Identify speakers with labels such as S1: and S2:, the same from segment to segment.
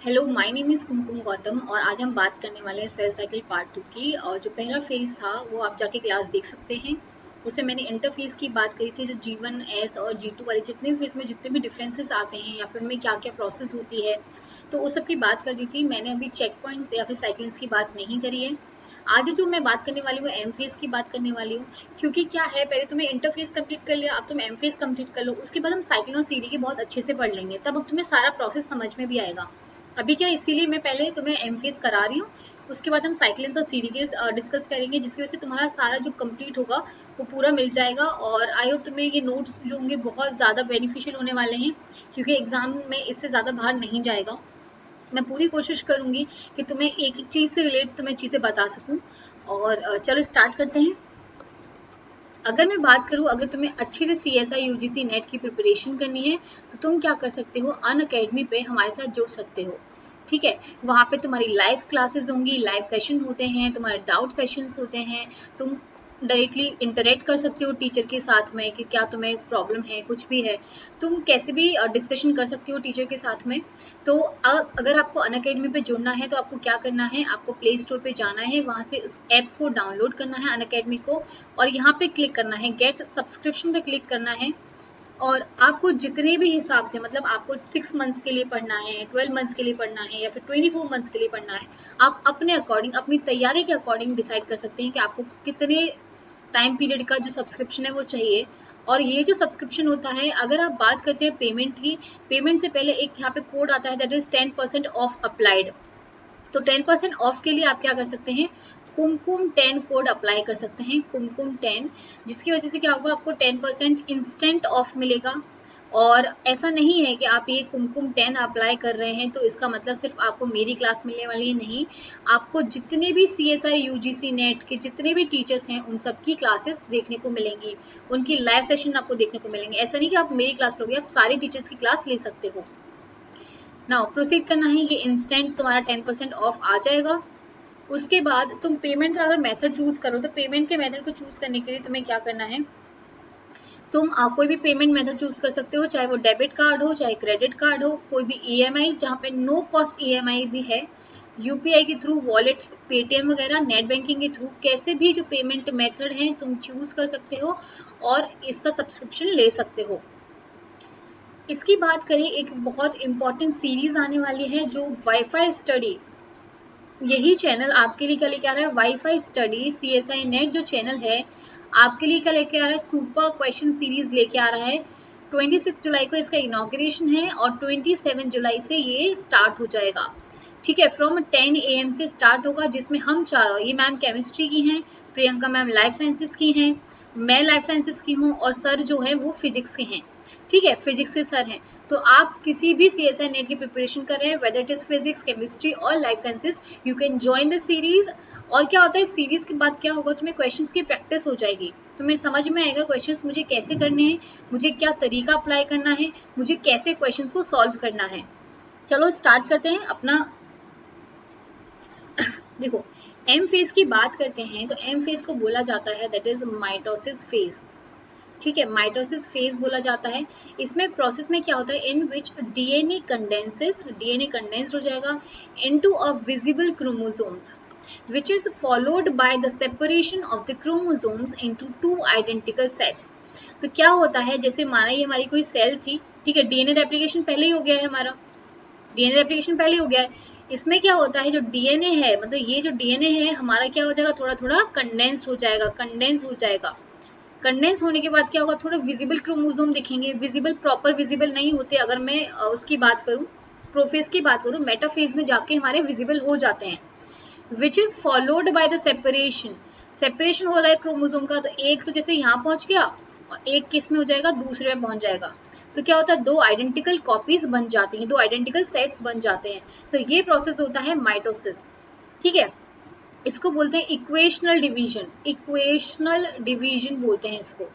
S1: Hello, my name is कुमकुम गौतम और आज हम बात करने वाले हैं सेल साइकिल पार्ट 2 की। और जो पहला फेज़ था वो आप जाके क्लास देख सकते हैं। उसमें मैंने इंटरफेस की बात करी थी, जो G1 S और G2 वाले जितने भी फेज़ में जितने भी डिफरेंसेस आते हैं या फिर उनमें क्या क्या प्रोसेस होती है, तो उस सब की बात कर दी थी मैंने। अभी चेक पॉइंट्स या फिर साइकिल्स की बात नहीं करी है। आज जो मैं बात करने वाली हूँ एम फेज की बात करने वाली हूँ, क्योंकि क्या है, पहले तुम्हें इंटरफेस कंप्लीट कर लिया, अब तुम एम फेज कंप्लीट कर लो, उसके बाद हम साइकिल और सीरी की बहुत अच्छे से पढ़ लेंगे, तब अब तुम्हें सारा प्रोसेस समझ में भी आएगा। अभी क्या, इसीलिए मैं पहले तुम्हें एम फेज करा रही हूँ, उसके बाद हम साइक्लिन्स और सीरीज डिस्कस करेंगे, जिसकी वजह से तुम्हारा सारा जो कंप्लीट होगा वो पूरा मिल जाएगा। और आई होप तुम्हें ये नोट्स जो होंगे बहुत ज़्यादा बेनिफिशियल होने वाले हैं, क्योंकि एग्जाम में इससे ज़्यादा बाहर नहीं जाएगा। मैं पूरी कोशिश करूंगी कि तुम्हें एक एक चीज़ से रिलेट तुम्हें चीज़ें बता सकूं। और चलो स्टार्ट करते हैं। अगर मैं बात करूं, अगर तुम्हें अच्छे से CSI UGC नेट की प्रिपरेशन करनी है, तो तुम क्या कर सकते हो, अन अकेडमी पे हमारे साथ जुड़ सकते हो। ठीक है, वहाँ पे तुम्हारी लाइव क्लासेस होंगी, लाइव सेशन होते हैं, तुम्हारे डाउट सेशंस होते हैं। तुम डायरेक्टली इंटरेक्ट कर सकते हो टीचर के साथ में कि क्या तुम्हें प्रॉब्लम है, कुछ भी है, तुम कैसे भी डिस्कशन कर सकते हो टीचर के साथ में। तो अगर आपको अन अकेडमी पे जुड़ना है तो आपको क्या करना है, आपको प्ले स्टोर पे जाना है, वहाँ से उस ऐप को डाउनलोड करना है अन अकेडमी को, और यहाँ पे क्लिक करना है गेट सब्सक्रिप्शन पे क्लिक करना है। और आपको जितने भी हिसाब से, मतलब आपको 6 मंथ्स के लिए पढ़ना है, 12 मंथ्स के लिए पढ़ना है, या फिर 24 मंथ्स के लिए पढ़ना है, आप अपने अकॉर्डिंग, अपनी तैयारी के अकॉर्डिंग डिसाइड कर सकते हैं कि आपको कितने टाइम पीरियड का जो सब्सक्रिप्शन है वो चाहिए। और ये जो सब्सक्रिप्शन होता है, अगर आप बात करते हैं पेमेंट की, पेमेंट से पहले एक यहाँ पे कोड आता है, दैट इज 10% ऑफ अप्लाइड। तो 10% ऑफ के लिए आप क्या कर सकते हैं, कुमकुम 10 कोड अप्लाई कर सकते हैं, कुमकुम 10, जिसकी वजह से क्या होगा, आपको 10% इंस्टेंट ऑफ मिलेगा। और ऐसा नहीं है कि आप ये कुमकुम 10 अप्लाई कर रहे हैं तो इसका मतलब सिर्फ आपको मेरी क्लास मिलने वाली है, नहीं। आपको जितने भी CSI UGC नेट के जितने भी टीचर्स हैं उन सबकी क्लासेस देखने को मिलेंगी, उनकी लाइव सेशन आपको देखने को मिलेंगे। ऐसा नहीं कि आप मेरी क्लास लोगे, आप सारे टीचर्स की क्लास ले सकते हो। नाउ प्रोसीड करना है, ये इंस्टेंट तुम्हारा 10% ऑफ आ जाएगा। उसके बाद तुम पेमेंट का अगर मेथड चूज करो, तो पेमेंट के मेथड को चूज करने के लिए तुम्हें क्या करना है, तुम कोई भी पेमेंट मेथड चूज कर सकते हो, चाहे वो डेबिट कार्ड हो, चाहे क्रेडिट कार्ड हो, कोई भी EMI, जहाँ पे नो कॉस्ट EMI भी है, UPI के थ्रू, वॉलेट, पेटीएम वगैरह, नेट बैंकिंग के थ्रू, कैसे भी जो पेमेंट मेथड है तुम चूज कर सकते हो और इसका सब्सक्रिप्शन ले सकते हो। इसकी बात करें, एक बहुत इंपॉर्टेंट सीरीज आने वाली है जो वाईफाई स्टडी, यही चैनल आपके लिए क्या लेके आ रहा है, वाईफाई स्टडी CSI नेट जो चैनल है आपके लिए क्या लेके आ रहा है, सुपर क्वेश्चन सीरीज लेके आ रहा है। 26 जुलाई को इसका इनॉग्रेशन है और 27 जुलाई से ये स्टार्ट हो जाएगा। ठीक है, फ्रॉम 10 AM से स्टार्ट होगा, जिसमें हम चारों, ये मैम केमिस्ट्री की हैं, प्रियंका मैम लाइफ साइंसेस की हैं, मैं लाइफ साइंसेस की हूँ, और सर जो है वो फिजिक्स के हैं। ठीक है, फिजिक्स के सर हैं। तो आप किसी भी CSI नेट की प्रिपरेशन कर रहे हैं, whether it is physics, chemistry और life sciences, you can join the series. और क्या होता है, सीरीज के बाद क्या होगा, तुम्हें क्वेश्चंस की प्रैक्टिस हो जाएगी, तुम्हें समझ में आएगा क्वेश्चंस मुझे कैसे करने हैं, मुझे क्या तरीका अप्लाई करना है, मुझे कैसे क्वेश्चंस को सॉल्व करना है। चलो स्टार्ट करते हैं अपना। देखो, एम फेज की बात करते हैं तो एम फेज को बोला जाता है, दैट इज माइटोसिस फेज। ठीक है, माइटोसिस फेज बोला जाता है। इसमें प्रोसेस में क्या होता है, इन विच DNA कंडेंसेस, DNA कंडेंस्ड हो जाएगा into a visible chromosomes, which is followed by the separation of the chromosomes into two identical sets। तो क्या होता है, जैसे माना ये हमारी कोई सेल थी, ठीक है, DNA रेप्लिकेशन पहले ही हो गया है हमारा, DNA रेप्लिकेशन पहले हो गया है। इसमें क्या होता है, जो DNA है, मतलब ये जो DNA है हमारा, क्या हो जाएगा, थोड़ा थोड़ा कंडेंस हो जाएगा, कंडेंस हो जाएगा। कंडेंस होने के बाद क्या होगा, थोड़ा विजिबल क्रोमोसोम दिखेंगे, विजिबल, प्रॉपर विजिबल नहीं होते। अगर मैं उसकी बात करूं, प्रोफेज की बात करूं, मेटाफेज में जाके हमारे विजिबल हो जाते हैं, which is followed by the separation. Separation हो रहा है क्रोमोसोम का, तो एक तो जैसे यहाँ पहुंच गया और एक किस में हो जाएगा, दूसरे में पहुंच जाएगा। तो क्या होता है, दो आइडेंटिकल कॉपीज बन जाती हैं, दो आइडेंटिकल सेट्स बन जाते हैं। तो ये प्रोसेस होता है माइटोसिस। ठीक है, इसको बोलते हैं इक्वेशनल डिवीजन, इक्वेशनल डिवीजन बोलते हैं इसको।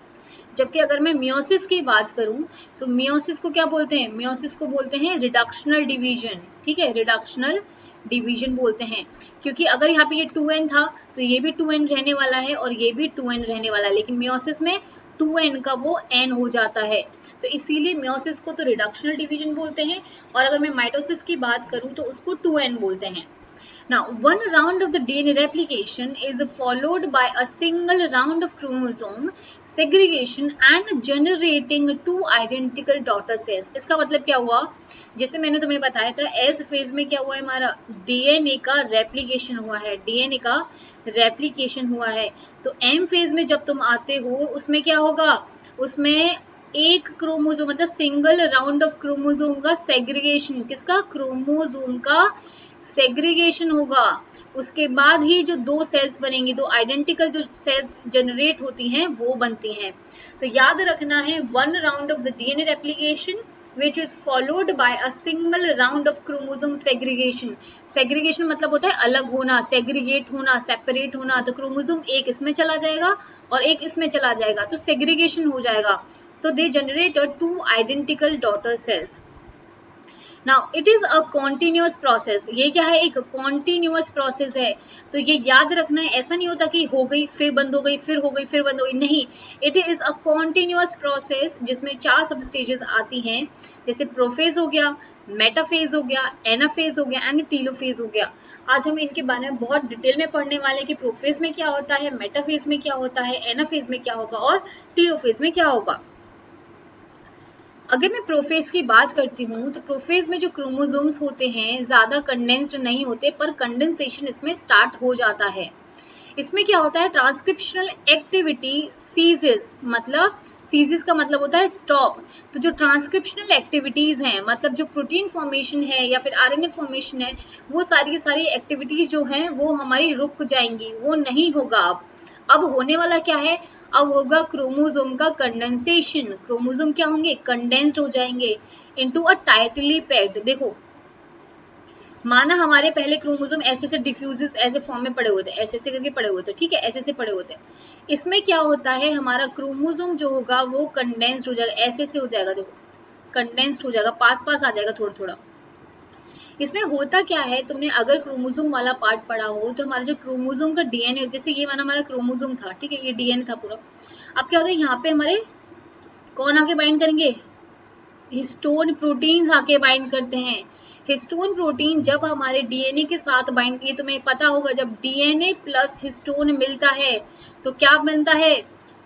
S1: जबकि अगर मैं मियोसिस की बात करूं, तो मियोसिस को क्या बोलते हैं, मियोसिस को बोलते हैं रिडक्शनल डिवीजन। ठीक है, रिडक्शनल डिवीजन बोलते हैं, क्योंकि अगर यहाँ पे ये 2n था तो ये भी 2n रहने वाला है और ये भी 2n रहने वाला है, लेकिन मियोसिस में 2n का वो n हो जाता है, तो इसीलिए मियोसिस को तो रिडक्शनल डिवीजन बोलते हैं, और अगर मैं माइटोसिस की बात करूं तो उसको 2n बोलते हैं। Now, one round of the DNA replication is followed by a single round of chromosome segregation and generating two identical daughter cells। इसका मतलब क्या हुआ, जैसे मैंने तुम्हें बताया था एस फेज में क्या हुआ है, हमारा डीएनए का रेप्लिकेशन हुआ है, डीएनए का रेप्लिकेशन हुआ है। तो एम फेज में जब तुम आते हो उसमें क्या होगा, उसमें एक क्रोमोसोम मतलब सिंगल राउंड ऑफ क्रोमोसोम का सेग्रीगेशन, किसका, क्रोमोसोम का सेग्रीगेशन होगा। उसके बाद ही जो दो सेल्स बनेंगी, दो आइडेंटिकल जो सेल्स जनरेट होती हैं वो बनती हैं। तो याद रखना है, one round of the DNA replication which is followed by a single round of chromosome segregation। segregation मतलब होता है अलग होना, segregate होना, separate होना। तो क्रोमोसोम एक इसमें चला जाएगा और एक इसमें चला जाएगा, तो segregation हो जाएगा। तो they generate two identical daughter cells। Now it is a continuous process. ये क्या है, एक कॉन्टिन्यूअस प्रोसेस है। तो ये याद रखना है, ऐसा नहीं होता कि हो गई फिर बंद हो गई, फिर हो गई फिर बंद हो गई, नहीं। It is a continuous process जिसमें 4 सब स्टेजेस आती हैं, जैसे प्रोफेज हो गया, मेटाफेज हो गया, एनाफेज हो गया एंड टीलोफेज हो गया। आज हम इनके बारे में बहुत डिटेल में पढ़ने वाले हैं कि प्रोफेज में क्या होता है, मेटाफेज में क्या होता है, एनाफेज में क्या होगा और टीलोफेज में क्या होगा। अगर मैं प्रोफेज की बात करती हूँ तो प्रोफेज में जो क्रोमोसोम्स होते हैं ज्यादा कंडेंस्ड नहीं होते, पर कंडेंसेशन इसमें स्टार्ट हो जाता है। इसमें क्या होता है, ट्रांसक्रिप्शनल एक्टिविटी सीजेस, मतलब सीजेस का मतलब होता है स्टॉप। तो जो ट्रांसक्रिप्शनल एक्टिविटीज हैं, मतलब जो प्रोटीन फॉर्मेशन है या फिर आरएनए फॉर्मेशन है, वो सारी की सारी एक्टिविटीज जो हैं वो हमारी रुक जाएंगी, वो नहीं होगा। अब होने वाला क्या है, अब होगा क्रोमोसोम का कंडेंसेशन। क्रोमोसोम क्या होंगे, कंडेंस्ड हो जाएंगे इनटू अ टाइटली पैक्ड। देखो माना हमारे पहले क्रोमोसोम ऐसे से डिफ्यूज ऐसे फॉर्म में पड़े हुए थे, ऐसे ऐसे करके पड़े हुए थे, ठीक है, ऐसे ऐसे पड़े हुए थे। इसमें क्या होता है, हमारा क्रोमोसोम जो होगा वो कंडेंस्ड हो जाएगा, ऐसे से हो जाएगा, देखो कंडेंस्ड हो जाएगा, पास पास आ जाएगा थोड़ा थोड़ा। इसमें होता क्या है, तुमने अगर क्रोमोसोम वाला पार्ट पढ़ा हो तो हमारा जो क्रोमोसोम का डीएनए, जैसे ये माना हमारा क्रोमोसोम था, ठीक है, ये डीएनए था पूरा। अब क्या होता है, यहाँ पे हमारे कौन आके बाइंड करेंगे, हिस्टोन प्रोटीन्स आके बाइंड करते हैं। हिस्टोन प्रोटीन जब हमारे डीएनए के साथ बाइंड, ये तुम्हें पता होगा, जब डीएनए प्लस हिस्टोन मिलता है तो क्या बनता है,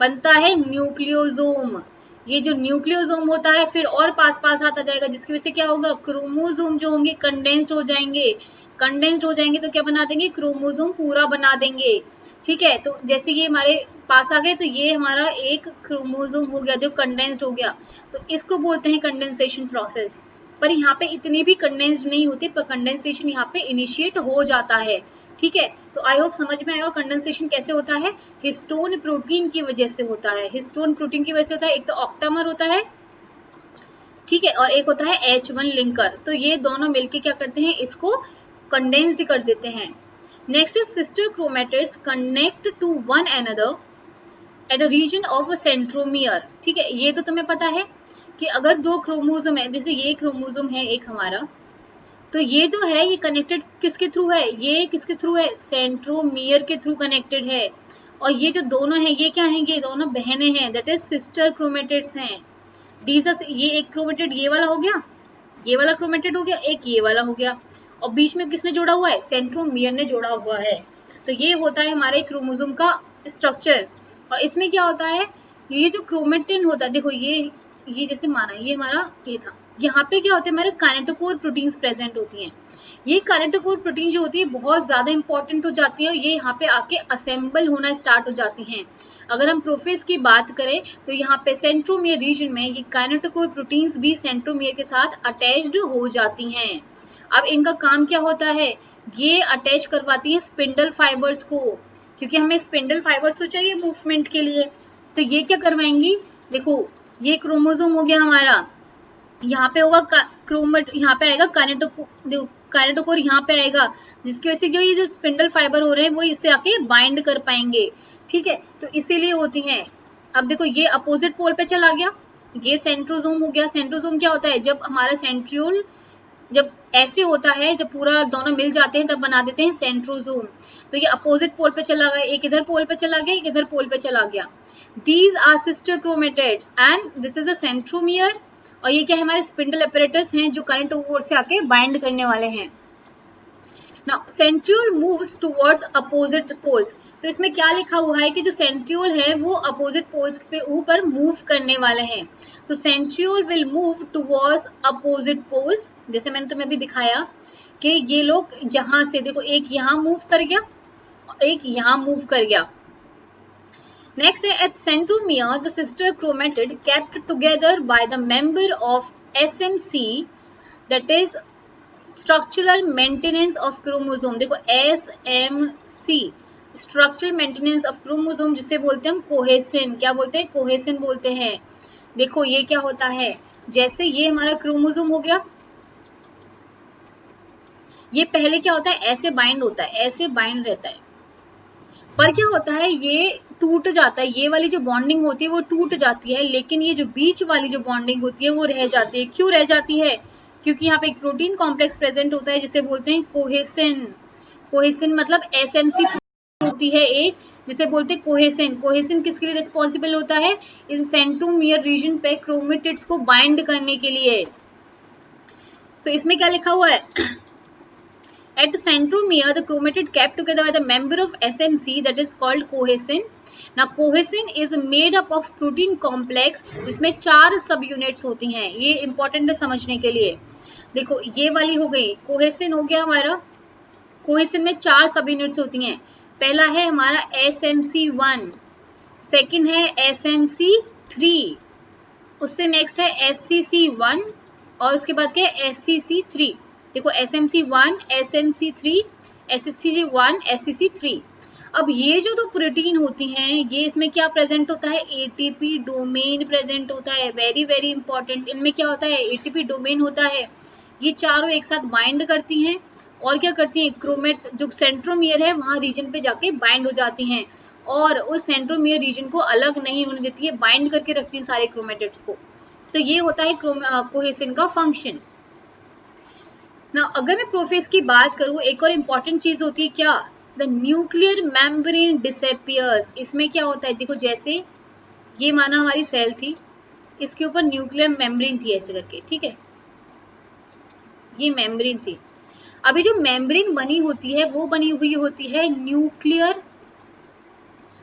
S1: बनता है न्यूक्लियोसोम। ये जो न्यूक्लियोसोम होता है फिर और पास पास आता जाएगा, जिसकी वजह से क्या होगा, क्रोमोसोम जो होंगे कंडेंस्ड हो जाएंगे। कंडेंस्ड हो जाएंगे तो क्या बना देंगे, क्रोमोसोम पूरा बना देंगे, ठीक है। तो जैसे ये हमारे पास आ गए तो ये हमारा एक क्रोमोसोम हो गया जो कंडेंस्ड हो गया, तो इसको बोलते हैं कंडेंसेशन प्रोसेस। पर यहाँ पे इतनी भी कंडेंस्ड नहीं होती, पर कंडेंसेशन यहाँ पे इनिशिएट हो जाता है, ठीक है। तो आई होप समझ में आया कंडेंसेशन कैसे होता है, हिस्टोन प्रोटीन की वजह से होता है। हिस्टोन प्रोटीन की वजह से होता है, एक तो ऑक्टामर होता है, ठीक है, और एक होता है H1 लिंकर। तो ये दोनों मिलके क्या करते हैं, इसको कंडेंस्ड कर देते हैं। Next is sister chromatids connect to one another at a region of centromere, ठीक है। ये तो तुम्हें पता है कि अगर दो क्रोमोसोम है, जैसे ये क्रोमोसोम है एक हमारा, तो ये जो है ये कनेक्टेड किसके थ्रू है, ये किसके थ्रू है, सेंट्रोमियर के थ्रू कनेक्टेड है। और ये जो दोनों है ये क्या है, ये दोनों बहनें हैं, दैट इज सिस्टर क्रोमेटिड्स हैं। ये एक क्रोमेटिड ये वाला हो गया, ये वाला क्रोमेटिड हो गया, एक ये वाला हो गया, और बीच में किसने जोड़ा हुआ है, सेंट्रोमियर ने जोड़ा हुआ है। तो ये होता है हमारे क्रोमोसोम का स्ट्रक्चर। और इसमें क्या होता है, ये जो क्रोमेटिन होता है, देखो ये जैसे माना ये हमारा ये था, यहाँ पे क्या होता है, हमारे काइनेटोकोर प्रोटीन्स प्रेजेंट होती हैं। ये काइनेटोकोर प्रोटीन जो होती है बहुत ज्यादा इंपॉर्टेंट हो जाती है, और ये यहाँ पे आके असेंबल होना स्टार्ट हो जाती हैं। अगर हम प्रोफेज की बात करें तो यहाँ पे सेंट्रोमियर रीजन में ये काइनेटोकोर प्रोटीन्स भी सेंट्रोमियर के साथ अटैच्ड हो जाती हैं। अब इनका काम क्या होता है, ये अटैच करवाती है स्पिंडल फाइबर्स को, क्योंकि हमें स्पिंडल फाइबर्स तो चाहिए मूवमेंट के लिए। तो ये क्या करवाएंगी, देखो ये क्रोमोसोम हो गया हमारा, यहाँ पे होगा क्रोमेट, यहाँ पे आएगा काइनेटोकोर यहाँ पे आएगा, जिसकी वजह से जो ये जो स्पिंडल फाइबर हो रहे हैं वो इससे आके बाइंड कर पाएंगे, ठीक है। तो इसीलिए होती हैं। अब देखो ये अपोजिट पोल पे चला गया, ये सेंट्रोसोम हो गया। सेंट्रोसोम क्या होता है, जब हमारा सेंट्रियोल जब ऐसे होता है, जब पूरा दोनों मिल जाते हैं तब बना देते हैं सेंट्रोसोम। तो ये अपोजिट पोल पे चला गया, एक इधर पोल पे चला गया, एक इधर पोल पे चला गया। These are sister chromatids and this is a centromere, और ये क्या है, हमारे स्पिंडल अपैरेटस हैं जो करंट ओर से आके बाइंड करने वाले हैं। Now centriole moves towards opposite poles, तो इसमें क्या लिखा हुआ है कि जो सेंट्रियोल है वो अपोजिट पोल्स पे ऊपर मूव करने वाले हैं। तो centriole will move towards opposite poles, जैसे मैंने तुम्हें अभी दिखाया कि ये लोग यहाँ से देखो, एक यहाँ मूव कर गया और एक यहाँ मूव कर गया। नेक्स्ट है eight centromere the sister chromatid kept together by the member of SMC, that is structural maintenance of chromosome। देखो SMC structural maintenance of chromosome, जिसे बोलते हैं हम कोहेसिन, क्या बोलते हैं, कोहेसिन बोलते हैं। देखो ये क्या होता है, जैसे ये हमारा क्रोमोसोम हो गया, ये पहले क्या होता है, ऐसे बाइंड होता है, ऐसे बाइंड रहता है, पर क्या होता है ये टूट जाता है, ये वाली जो बॉन्डिंग होती है वो टूट जाती है, लेकिन ये जो बीच वाली जो बॉन्डिंग होती है वो रह जाती है। क्यों रह जाती है, क्योंकि यहाँ पे एक प्रोटीन कॉम्प्लेक्स प्रेजेंट होता है जिसे बोलते हैं कोहेसिन। कोहेसिन मतलब एसएमसी होती है एक, जिसे बोलते हैं कोहेसिन। कोहेसिन किसके लिए रिस्पॉन्सिबल होता है, इस सेंट्रोमियर रीजन पे क्रोमेटिड्स को बाइंड करने के लिए। तो इसमें क्या लिखा हुआ है, at the centromere the chromatid kept together by the member of SMC, that is called cohesin। now cohesin is made up of protein complex जिसमें 4 सब यूनिट्स होती हैं, ये इंपॉर्टेंट है समझने के लिए। देखो ये वाली हो गई, कोहेसिन हो गया हमारा, कोहेसिन में 4 सब यूनिट्स होती हैं। पहला है हमारा SMC1, सेकंड है SMC3, उससे नेक्स्ट है SCC1, और उसके बाद क्या है SCC3। देखो SMC1, SMC3, SCC1, SCC3। अब ये जो दो प्रोटीन होती हैं, ये इसमें क्या प्रेजेंट होता है, एटीपी डोमेन प्रेजेंट होता है। वेरी वेरी इंपॉर्टेंट, इनमें क्या होता है, एटीपी डोमेन होता है। ये चारों एक साथ बाइंड करती हैं और क्या करती हैं, क्रोमेट जो सेंट्रोमियर है वहां रीजन पे जाके बाइंड हो जाती हैं, और उस सेंट्रोमियर रीजन को अलग नहीं होने देती है, बाइंड करके रखती है सारे क्रोमेटिड्स को। तो ये होता है कोहेसिन का फंक्शन ना। अगर मैं प्रोफेज की बात करूं, एक और इम्पॉर्टेंट चीज होती है क्या, द न्यूक्लियर मेम्ब्रेन डिसअपियर्स। इसमें क्या होता है, देखो जैसे ये माना हमारी सेल थी, इसके ऊपर न्यूक्लियर मेम्ब्रेन थी ऐसे करके, ठीक है, ये मेम्ब्रेन थी। अभी जो मेम्ब्रेन बनी होती है वो बनी हुई होती है न्यूक्लियर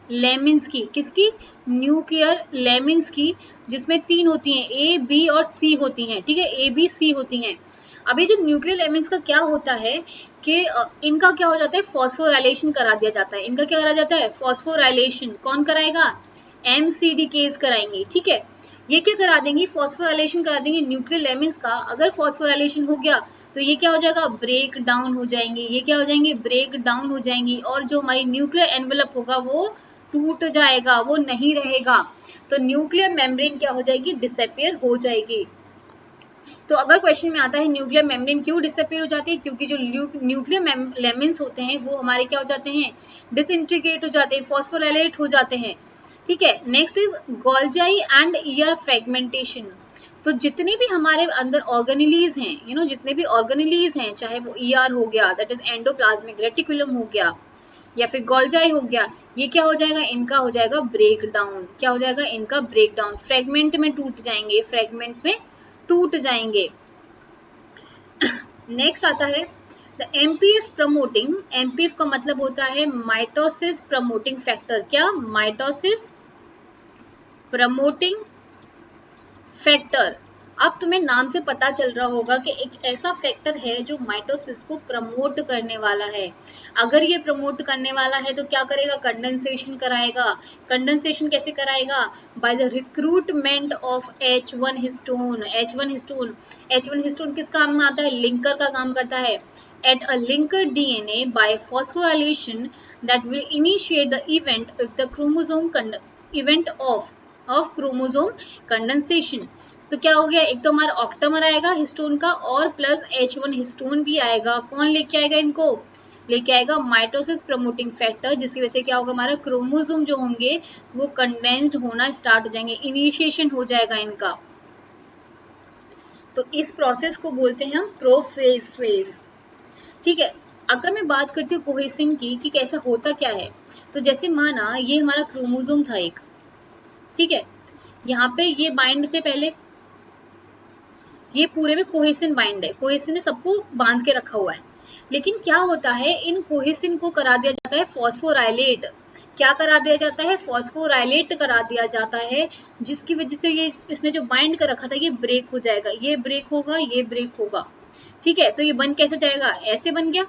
S1: लेमिन्स की, किसकी, न्यूक्लियर लेमिन्स की, जिसमें 3 होती हैं, ए बी और सी होती हैं, ठीक है, ए बी सी होती हैं। अभी जो न्यूक्लियर लेमिन्स का क्या होता है कि इनका क्या हो जाता है, फॉस्फोराइलेशन करा दिया जाता है। इनका क्या करा जाता है, फॉस्फोराइलेशन। कौन कराएगा, एमसीडी केस कराएंगे, ठीक है। ये क्या करा देंगी, फॉस्फोराइलेशन करा देंगे न्यूक्लियर लेमिन्स का। अगर फॉस्फोराइलेशन हो गया तो ये क्या हो जाएगा, ब्रेक डाउन हो जाएंगे, ये क्या हो जाएंगे, ब्रेक डाउन हो जाएंगी, और जो हमारी न्यूक्लियर एनवेलप होगा वो टूट जाएगा, वो नहीं रहेगा। तो न्यूक्लियर मेम्ब्रेन क्या हो जाएगी, डिसअपियर हो जाएगी। तो अगर क्वेश्चन में आता है न्यूक्लियर मेम्ब्रेन क्यों डिसअपियर हो जाती है, क्योंकि जो न्यूक्लियर लेमिन्स होते हैं वो हमारे क्या हो जाते हैं, डिसइंटीग्रेट हो जाते हैं, फॉस्फोराइलेट हो जाते हैं, ठीक है। Next is Golgi and ER fragmentation. तो जितने भी हमारे अंदर ऑर्गेनेलीज हैं, जितने भी ऑर्गेनेलीज हैं, चाहे वो ईआर हो गया, दैट इज एंडोप्लाज्मिक रेटिकुलम हो गया, या फिर गोल्जाई हो गया, ये क्या हो जाएगा, इनका हो जाएगा ब्रेक डाउन। क्या हो जाएगा, इनका ब्रेक डाउन, फ्रेगमेंट में टूट जाएंगे, फ्रेगमेंट्स में टूट जाएंगे। नेक्स्ट आता है द एमपीएफ प्रमोटिंग। एमपीएफ का मतलब होता है माइटोसिस प्रमोटिंग फैक्टर। क्या, माइटोसिस प्रमोटिंग फैक्टर। अब तुम्हें नाम से पता चल रहा होगा कि एक ऐसा फैक्टर है जो माइटोसिस को प्रमोट करने वाला है। अगर ये प्रमोट करने वाला है तो क्या करेगा, कंडेंसेशन कराएगा। कंडेंसेशन कैसे कराएगा, by the recruitment of H1 histone. H1 histone किस काम में आता है, लिंकर का काम करता है। At a linker DNA by phosphorylation that will initiate the event if the chromosome event of chromosome condensation. तो क्या हो गया, एक तो हमारा ऑक्टामर आएगा हिस्टोन का, और प्लस H1 हिस्टोन भी आएगा। कौन लेके आएगा, इनको लेके आएगा माइटोसिस प्रमोटिंग फैक्टर, जिसकी वजह से क्या होगा, हमारा क्रोमोसोम जो होंगे वो कंडेंस्ड होना स्टार्ट हो जाएंगे, इनिशिएशन हो जाएगा इनका। तो इस प्रोसेस को बोलते हैं हम प्रोफेज फेज, ठीक है। अगर मैं बात करती हूँ कोहेसिन की कि कैसा होता क्या है, तो जैसे माना ये हमारा क्रोमोसोम था एक, ठीक है, यहाँ पे ये बाइंड थे पहले, ये पूरे में कोहेसिन बाइंड है, कोहेसिन ने सबको बांध के रखा हुआ है। लेकिन क्या होता है, इन कोहेसिन को करा दिया जाता है फॉस्फोराइलेट। क्या करा दिया जाता है, फॉस्फोराइलेट करा दिया जाता है, जिसकी वजह से ये इसने जो बाइंड कर रखा था ये ब्रेक हो जाएगा, ये ब्रेक होगा, ये ब्रेक होगा। ठीक है, तो ये बन कैसे जाएगा, ऐसे बन गया।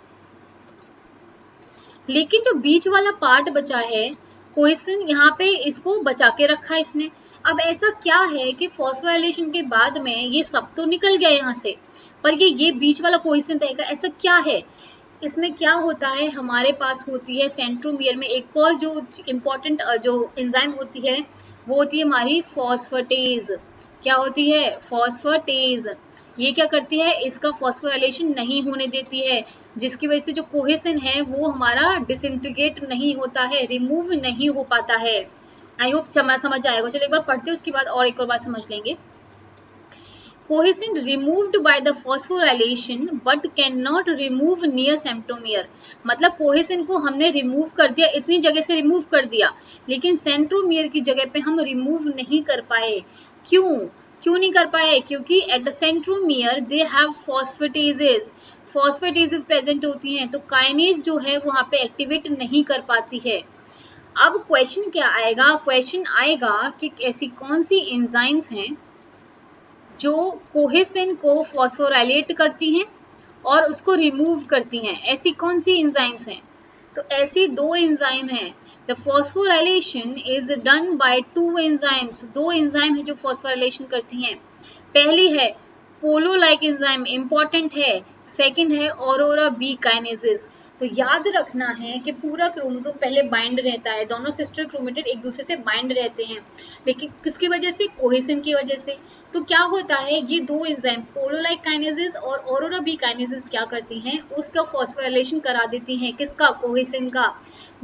S1: लेकिन जो बीच वाला पार्ट बचा है, कोहेसिन यहाँ पे इसको बचा के रखा है इसने। अब ऐसा क्या है कि फॉस्फोराइलेशन के बाद में ये सब तो निकल गया यहाँ से, पर ये बीच वाला कोहेसिन रहेगा, ऐसा क्या है। इसमें क्या होता है, हमारे पास होती है सेंट्रोमियर में एक और जो इम्पोर्टेंट जो एंजाइम होती है, वो होती है हमारी फॉस्फेटेज। क्या होती है, फॉस्फेटेज। ये क्या करती है, इसका फॉस्फोराइलेशन नहीं होने देती है, जिसकी वजह से जो कोहेसिन है वो हमारा डिसइंटीग्रेट नहीं होता है, रिमूव नहीं हो पाता है। आई होप समझ आएगा। चलो एक बार पढ़ते हैं, उसके बाद और एक और बार समझ लेंगे। Cohesin removed by the phosphorylation but cannot remove near centromere। मतलब कोहेसिन को हमने रिमूव कर दिया, इतनी जगह से रिमूव कर दिया, लेकिन सेंट्रोमियर की जगह पे हम रिमूव नहीं कर पाए। क्यों क्यों नहीं कर पाए, क्योंकि at the centromere they have phosphatases, phosphatases present होती हैं, तो काइनेज जो है वहां पे एक्टिवेट नहीं कर पाती है। अब क्वेश्चन क्या आएगा, क्वेश्चन आएगा कि ऐसी कौन सी एंजाइम्स हैं जो कोहेसिन को फॉस्फोराइलेट करती हैं और उसको रिमूव करती हैं, ऐसी कौन सी एंजाइम्स हैं। तो ऐसी दो एंजाइम हैं। The phosphorylation is done by two enzymes, दो एंजाइम है जो फॉस्फोराइलेशन करती हैं। पहली है पोलो लाइक एंजाइम, इंपॉर्टेंट है। सेकंड है ऑरोरा बी काइनेसिस। तो याद रखना है कि पूरा क्रोमोसोम पहले बाइंड रहता है, दोनों सिस्टर क्रोमेटिड एक दूसरे से बाइंड रहते हैं, लेकिन किसकी वजह से, कोहेसिन की वजह से। तो क्या होता है, ये दो एंजाइम पोलो लाइक काइनेसिस और ऑरोरा बी काइनेसिस क्या करती हैं, उसका फॉस्फोराइलेशन करा देती हैं, किसका, कोहेसिन का,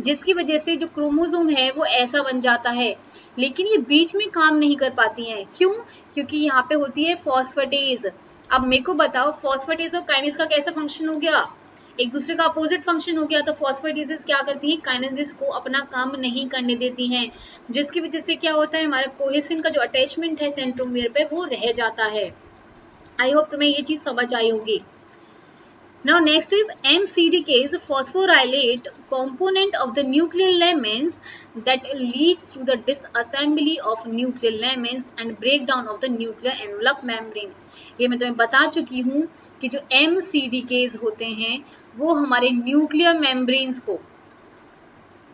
S1: जिसकी वजह से जो क्रोमोसोम है वो ऐसा बन जाता है। लेकिन ये बीच में काम नहीं कर पाती हैं, क्यों, क्योंकि यहाँ पे होती है फॉस्फेटेज। अब मेरे को बताओ, फॉस्फेटेज और काइनेस का कैसा फंक्शन हो गया, एक दूसरे का अपोजिट फंक्शन हो गया। तो फॉस्फेटेजेस क्या करती हैं, काइनेसिस को अपना काम नहीं करने देती हैं, जिसकी वजह से क्या होता है, हमारा कोहेसिन का जो अटैचमेंट है सेंट्रोमियर पे वो रह जाता है। आई होप तुम्हें ये चीज समझ आई होगी। Now next is MCDK is a phosphorylate component of the nuclear lamins that leads to the disassembly of nuclear lamins and breakdown of the nuclear envelope membrane। ये मैं तुम्हें बता चुकी हूँ कि जो MCDKs होते हैं वो हमारे न्यूक्लियर मेम्ब्रेन्स को,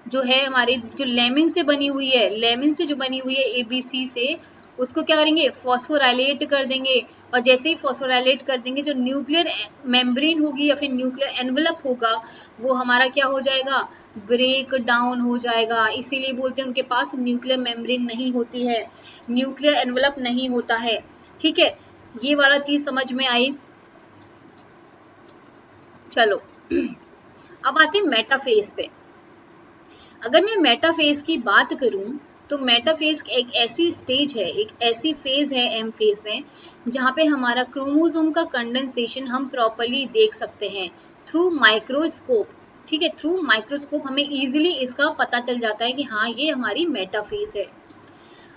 S1: जो है हमारे जो लेमिन से बनी हुई है, लेमिन से जो बनी हुई है ABC से, उसको क्या करेंगे, फॉस्फोराइलेट कर देंगे। और जैसे ही फॉस्फोराइलेट कर देंगे, जो न्यूक्लियर मेम्ब्रेन होगी या फिर न्यूक्लियर एनवलप होगा, वो हमारा क्या हो जाएगा, ब्रेक डाउन हो जाएगा। इसीलिए बोलते हैं उनके पास न्यूक्लियर मेम्ब्रेन नहीं होती है, न्यूक्लियर एनवलप नहीं होता है। ठीक है, ये वाला चीज समझ में आई। चलो अब आते हैं मेटाफेज पे। अगर मैं मेटाफेज की बात करूं तो मेटाफेज एक ऐसी स्टेज है, एक ऐसी फेज है एम फेज में, जहां पे हमारा क्रोमोसोम का कंडेंसेशन हम प्रॉपर्ली देख सकते हैं थ्रू माइक्रोस्कोप। ठीक है, थ्रू माइक्रोस्कोप हमें इजीली इसका पता चल जाता है कि हाँ ये हमारी मेटाफेज है।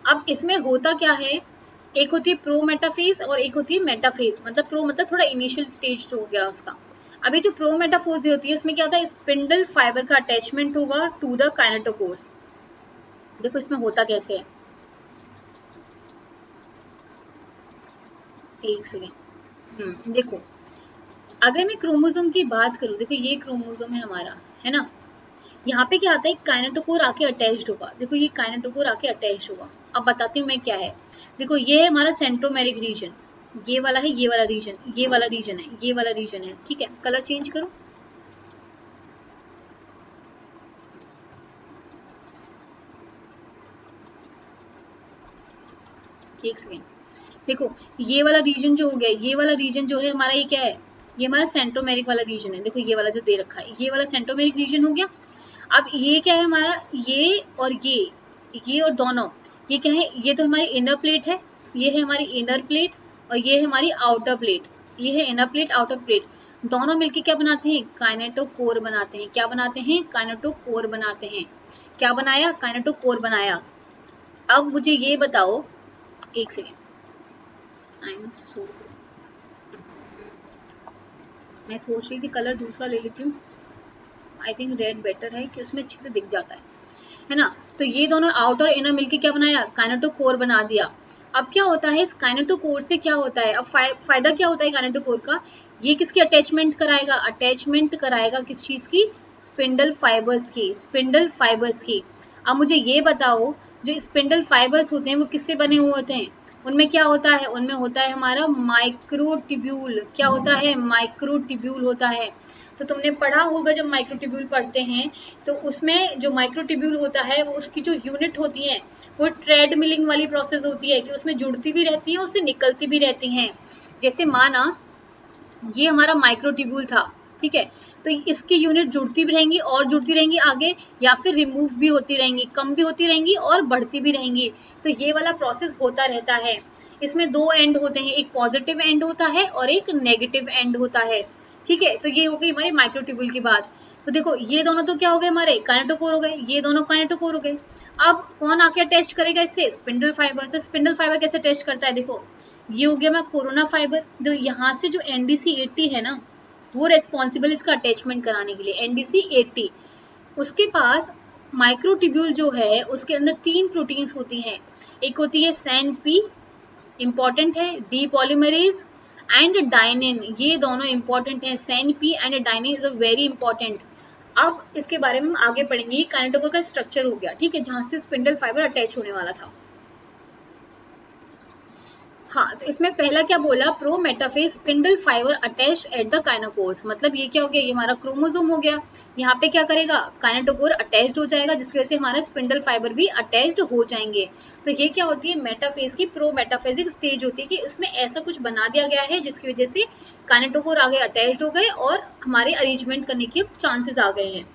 S1: अब इसमें होता क्या है, एक होती है प्रो मेटाफेज और एक होती है मेटाफेज। मतलब प्रो मतलब थोड़ा इनिशियल स्टेज हो गया उसका। अभी जो प्रो मेटाफेज होती है उसमें क्या होता है, स्पिंडल फाइबर का अटैचमेंट होगा टू द काइनेटोकोर्स। देखो इसमें होता कैसे है, एक सेकेंड। देखो अगर मैं क्रोमोसोम की बात करूं, देखो ये क्रोमोसोम है हमारा, है ना, यहाँ पे क्या आता है, काइनेटोकोर आके अटैच्ड होगा। देखो ये काइनेटोकोर आके अटैच होगा। अब बताती हूँ मैं क्या है। देखो ये है हमारा सेंट्रोमेरिक रीजन, ये वाला है, ये वाला रीजन, ये वाला रीजन है, ये वाला रीजन है। ठीक है, कलर चेंज करो। एक सेकेंड। देखो ये वाला रीजन जो हो गया, ये वाला रीजन जो है हमारा, ये क्या है, ये हमारा सेंट्रोमेरिक वाला रीजन है। देखो ये वाला जो दे रखा है, ये वाला सेंट्रोमेरिक रीजन हो गया। अब ये क्या है हमारा, ये और ये और दोनों, ये क्या है, ये तो हमारी इनर प्लेट है, ये है हमारी इनर प्लेट, और ये है हमारी आउटर प्लेट। ये है इनर प्लेट, आउटर प्लेट, दोनों मिलके क्या बनाते हैं, काइनेटोकोर बनाते हैं। क्या बनाते हैं, काइनेटोकोर बनाते हैं। क्या बनाया, काइनेटोकोर बनाया। अब मुझे ये बताओ, एक सेकेंड, आई एम सो, मैं सोच रही थी कलर दूसरा ले लेती हूँ, आई थिंक रेड बेटर है कि उसमें अच्छे से दिख जाता है ना। तो ये दोनों आउटर और इनर मिलके क्या बनाया, काइनेटोकोर बना दिया। अब क्या होता है इस काइनेटोकोर से, क्या होता है अब फायदा क्या होता है काइनेटोकोर का, ये किसकी अटैचमेंट कराएगा, अटैचमेंट कराएगा किस चीज की, स्पिंडल फाइबर्स की, स्पिंडल फाइबर्स की। अब मुझे ये बताओ, जो स्पिंडल फाइबर्स होते हैं वो किससे बने हुए होते हैं, उनमें क्या होता है, उनमें होता है हमारा माइक्रोट्यूब्यूल, क्या होता है, माइक्रोट्यूब्यूल होता है। तो तुमने पढ़ा होगा जब माइक्रोट्यूब्यूल पढ़ते हैं, तो उसमें जो माइक्रोट्यूब्यूल होता है वो उसकी जो यूनिट होती है वो ट्रेडमिलिंग वाली प्रोसेस होती है कि उसमें जुड़ती भी रहती है, उससे निकलती भी रहती हैं। जैसे माना ये हमारा माइक्रोट्यूब्यूल था, ठीक है, तो इसकी यूनिट जुड़ती भी रहेंगी और जुड़ती रहेंगी आगे, या फिर रिमूव भी होती रहेंगी, कम भी होती रहेंगी और बढ़ती भी रहेंगी। तो ये वाला प्रोसेस होता रहता है। इसमें दो एंड होते हैं, एक पॉजिटिव एंड होता है और एक नेगेटिव एंड होता है, ठीक है। तो ये हो गई हमारी माइक्रोट्यूब्यूल की बात। तो देखो ये दोनों तो क्या हो गए हमारे, काइनेटोकोर हो गए, ये दोनों काइनेटोकोर हो गए। अब कौन आके अटैच करेगा इससे, स्पिंडल फाइबर। तो स्पिंडल फाइबर कैसे अटैच करता है, देखो ये हो गया मैं कोरोना फाइबर, जो यहाँ से जो एनडीसी 80 है ना, वो रेस्पॉन्सिबल इसका अटैचमेंट कराने के लिए, एनडीसी 80। उसके पास माइक्रोट्यूब्यूल जो है उसके अंदर तीन प्रोटीन्स होती हैं, एक होती है सैन पी, इंपॉर्टेंट है, डी पॉलीमरेज एंड डाइनिन, ये दोनों इंपॉर्टेंट हैं, CEN P and dynein is a very important. अब इसके बारे में हम आगे पढ़ेंगे, काइनेटोकोर का स्ट्रक्चर हो गया, ठीक है, जहां से स्पिंडल फाइबर अटैच होने वाला था। हाँ, तो इसमें पहला क्या बोला, prometaphase spindle fibre attached at the kinetochores, मतलब ये क्या हो गया, ये हमारा क्रोमोसोम हो गया, यहाँ पे क्या करेगा, काइनेटोकोर अटैच्ड हो जाएगा, जिसकी वजह से हमारा स्पिंडल फाइबर भी अटैच्ड हो जाएंगे। तो ये क्या होती है, मेटाफेज की प्रो मेटाफेजिक स्टेज होती है कि उसमें ऐसा कुछ बना दिया गया है जिसकी वजह से काइनेटोकोर आगे अटैच्ड हो गए और हमारे अरेंजमेंट करने के चांसेस आ गए हैं।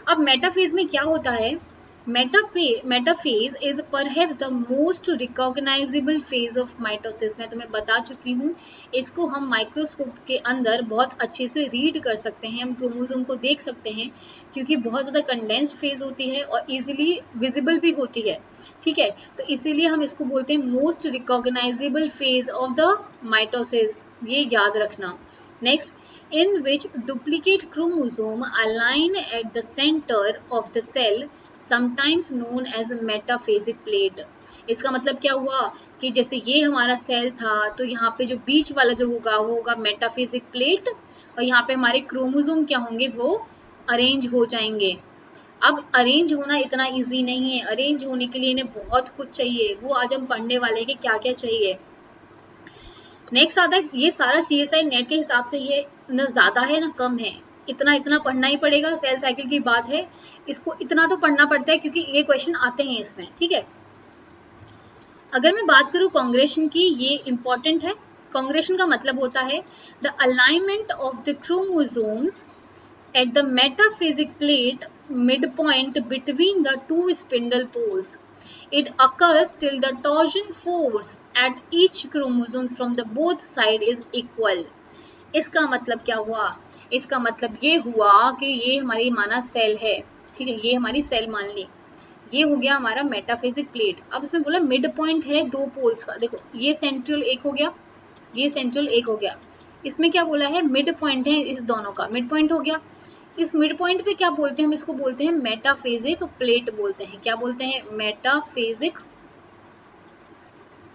S1: अब मेटाफेज में क्या होता है, metaphase is perhaps the most recognisable phase of mitosis, मैं तुम्हें बता चुकी हूँ। इसको हम माइक्रोस्कोप के अंदर बहुत अच्छे से रीड कर सकते हैं, हम क्रोमोसोम को देख सकते हैं, क्योंकि बहुत ज़्यादा कंडेंस्ड फेज होती है और इजीली विजिबल भी होती है, ठीक है। तो इसीलिए हम इसको बोलते हैं most recognisable phase of the mitosis, ये याद रखना। Next, in which duplicate chromosome align at the center of the cell, sometimes known as metaphasic plate। इसका मतलब क्या हुआ कि जैसे ये हमारा सेल था, तो यहाँ पे जो बीच वाला जो होगा वो होगा मेटाफेजिक प्लेट, और यहाँ पे हमारे क्रोमोसोम क्या होंगे, वो अरेंज हो जाएंगे। अब अरेंज होना इतना इजी नहीं है, अरेंज होने के लिए इन्हें बहुत कुछ चाहिए, वो आज हम पढ़ने वाले हैं कि क्या क्या चाहिए। नेक्स्ट आता है, ये सारा CSI नेट के हिसाब से ये न ज्यादा है न कम है, इतना इतना पढ़ना ही पड़ेगा, सेल साइकिल की बात है, इसको इतना तो पढ़ना पड़ता है क्योंकि ये क्वेश्चन आते हैं इसमें, ठीक है। अगर मैं बात करूं कांग्रेशन की, ये इंपॉर्टेंट है। कांग्रेशन का मतलब होता है the alignment of the chromosomes at the metaphasic plate midpoint between the two spindle poles. It occurs till the torsion force at each chromosome from the both side is equal. इसका मतलब क्या हुआ, इसका मतलब ये हुआ कि ये हमारी माना सेल है, ठीक है, ये हमारी सेल मान ली, ये हो गया हमारा मेटाफिजिक प्लेट। अब इसमें बोला मिड पॉइंट है दो पोल्स का, देखो ये सेंट्रल एक हो गया, ये सेंट्रल एक हो गया, इसमें क्या बोला है, मिड पॉइंट है इस दोनों का, मिड पॉइंट हो गया। इस मिड पॉइंट पे क्या बोलते हैं, हम इसको बोलते हैं मेटाफेजिक प्लेट बोलते हैं, क्या बोलते हैं, मेटाफेजिक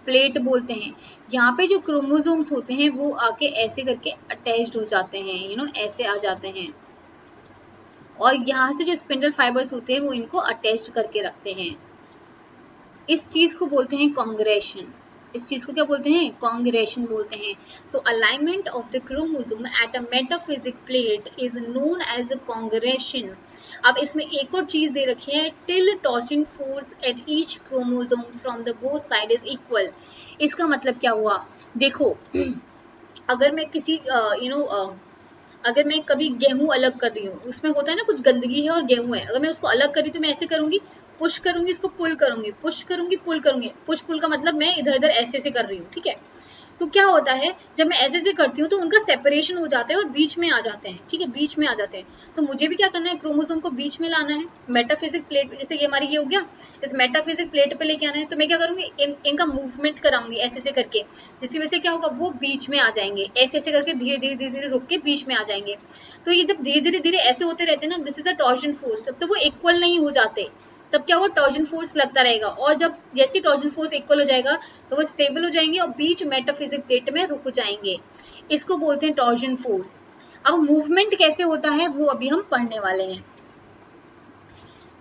S1: प्लेट बोलते हैं। यहाँ पे जो क्रोमोसोम्स होते हैं वो आके ऐसे करके अटैच्ड हो जाते हैं, ऐसे आ जाते हैं, और यहाँ से जो स्पिंडल फाइबर्स होते हैं वो इनको अटैच्ड करके रखते हैं। इस चीज को बोलते हैं कांग्रेशन, इस चीज को क्या बोलते हैं, कांग्रेशन बोलते हैं। So alignment of the chromosome at a metaphysic plate is known as congression. अब इसमें एक और चीज दे रखी है, till tossing force at each chromosome from the both side is equal. इसका मतलब क्या हुआ, देखो अगर मैं किसी अगर मैं कभी गेहूं अलग कर रही हूँ, उसमें होता है ना कुछ गंदगी है और गेहूं है, अगर मैं उसको अलग कर रही हूँ तो मैं ऐसे करूंगी, पुश करूंगी, इसको पुल करूंगी, पुश करूंगी, पुल करूंगी, पुश पुल का मतलब मैं इधर इधर ऐसे से कर रही हूँ, ठीक है। तो क्या होता है जब मैं ऐसे ऐसे करती हूँ तो उनका सेपरेशन हो जाता है और बीच में आ जाते हैं, ठीक है, बीच में आ जाते हैं। तो मुझे भी क्या करना है, क्रोमोसोम को बीच में लाना है, मेटाफिजिक प्लेट पे, जैसे ये हमारी ये हो गया, इस मेटाफिजिक प्लेट पे लेके आना है। तो मैं क्या करूंगी, इनका मूवमेंट कराऊंगी ऐसे ऐसे करके, जिसकी वजह से क्या होगा, वो बीच में आ जाएंगे, ऐसे ऐसे करके धीरे धीरे धीरे धीरे रुक के बीच में आ जाएंगे। तो ये जब धीरे धीरे धीरे ऐसे होते रहते हैं ना, this is a torsion force, तब तो वो इक्वल नहीं हो जाते, तब क्या होगा, टॉर्जन फोर्स लगता रहेगा, और जब जैसे टॉर्जन फोर्स इक्वल हो जाएगा तो वो स्टेबल हो जाएंगे और बीच मेटाफिजिक प्लेट में रुक जाएंगे। इसको बोलते हैं टॉर्जन फोर्स। अब मूवमेंट कैसे होता है वो अभी हम पढ़ने वाले हैं।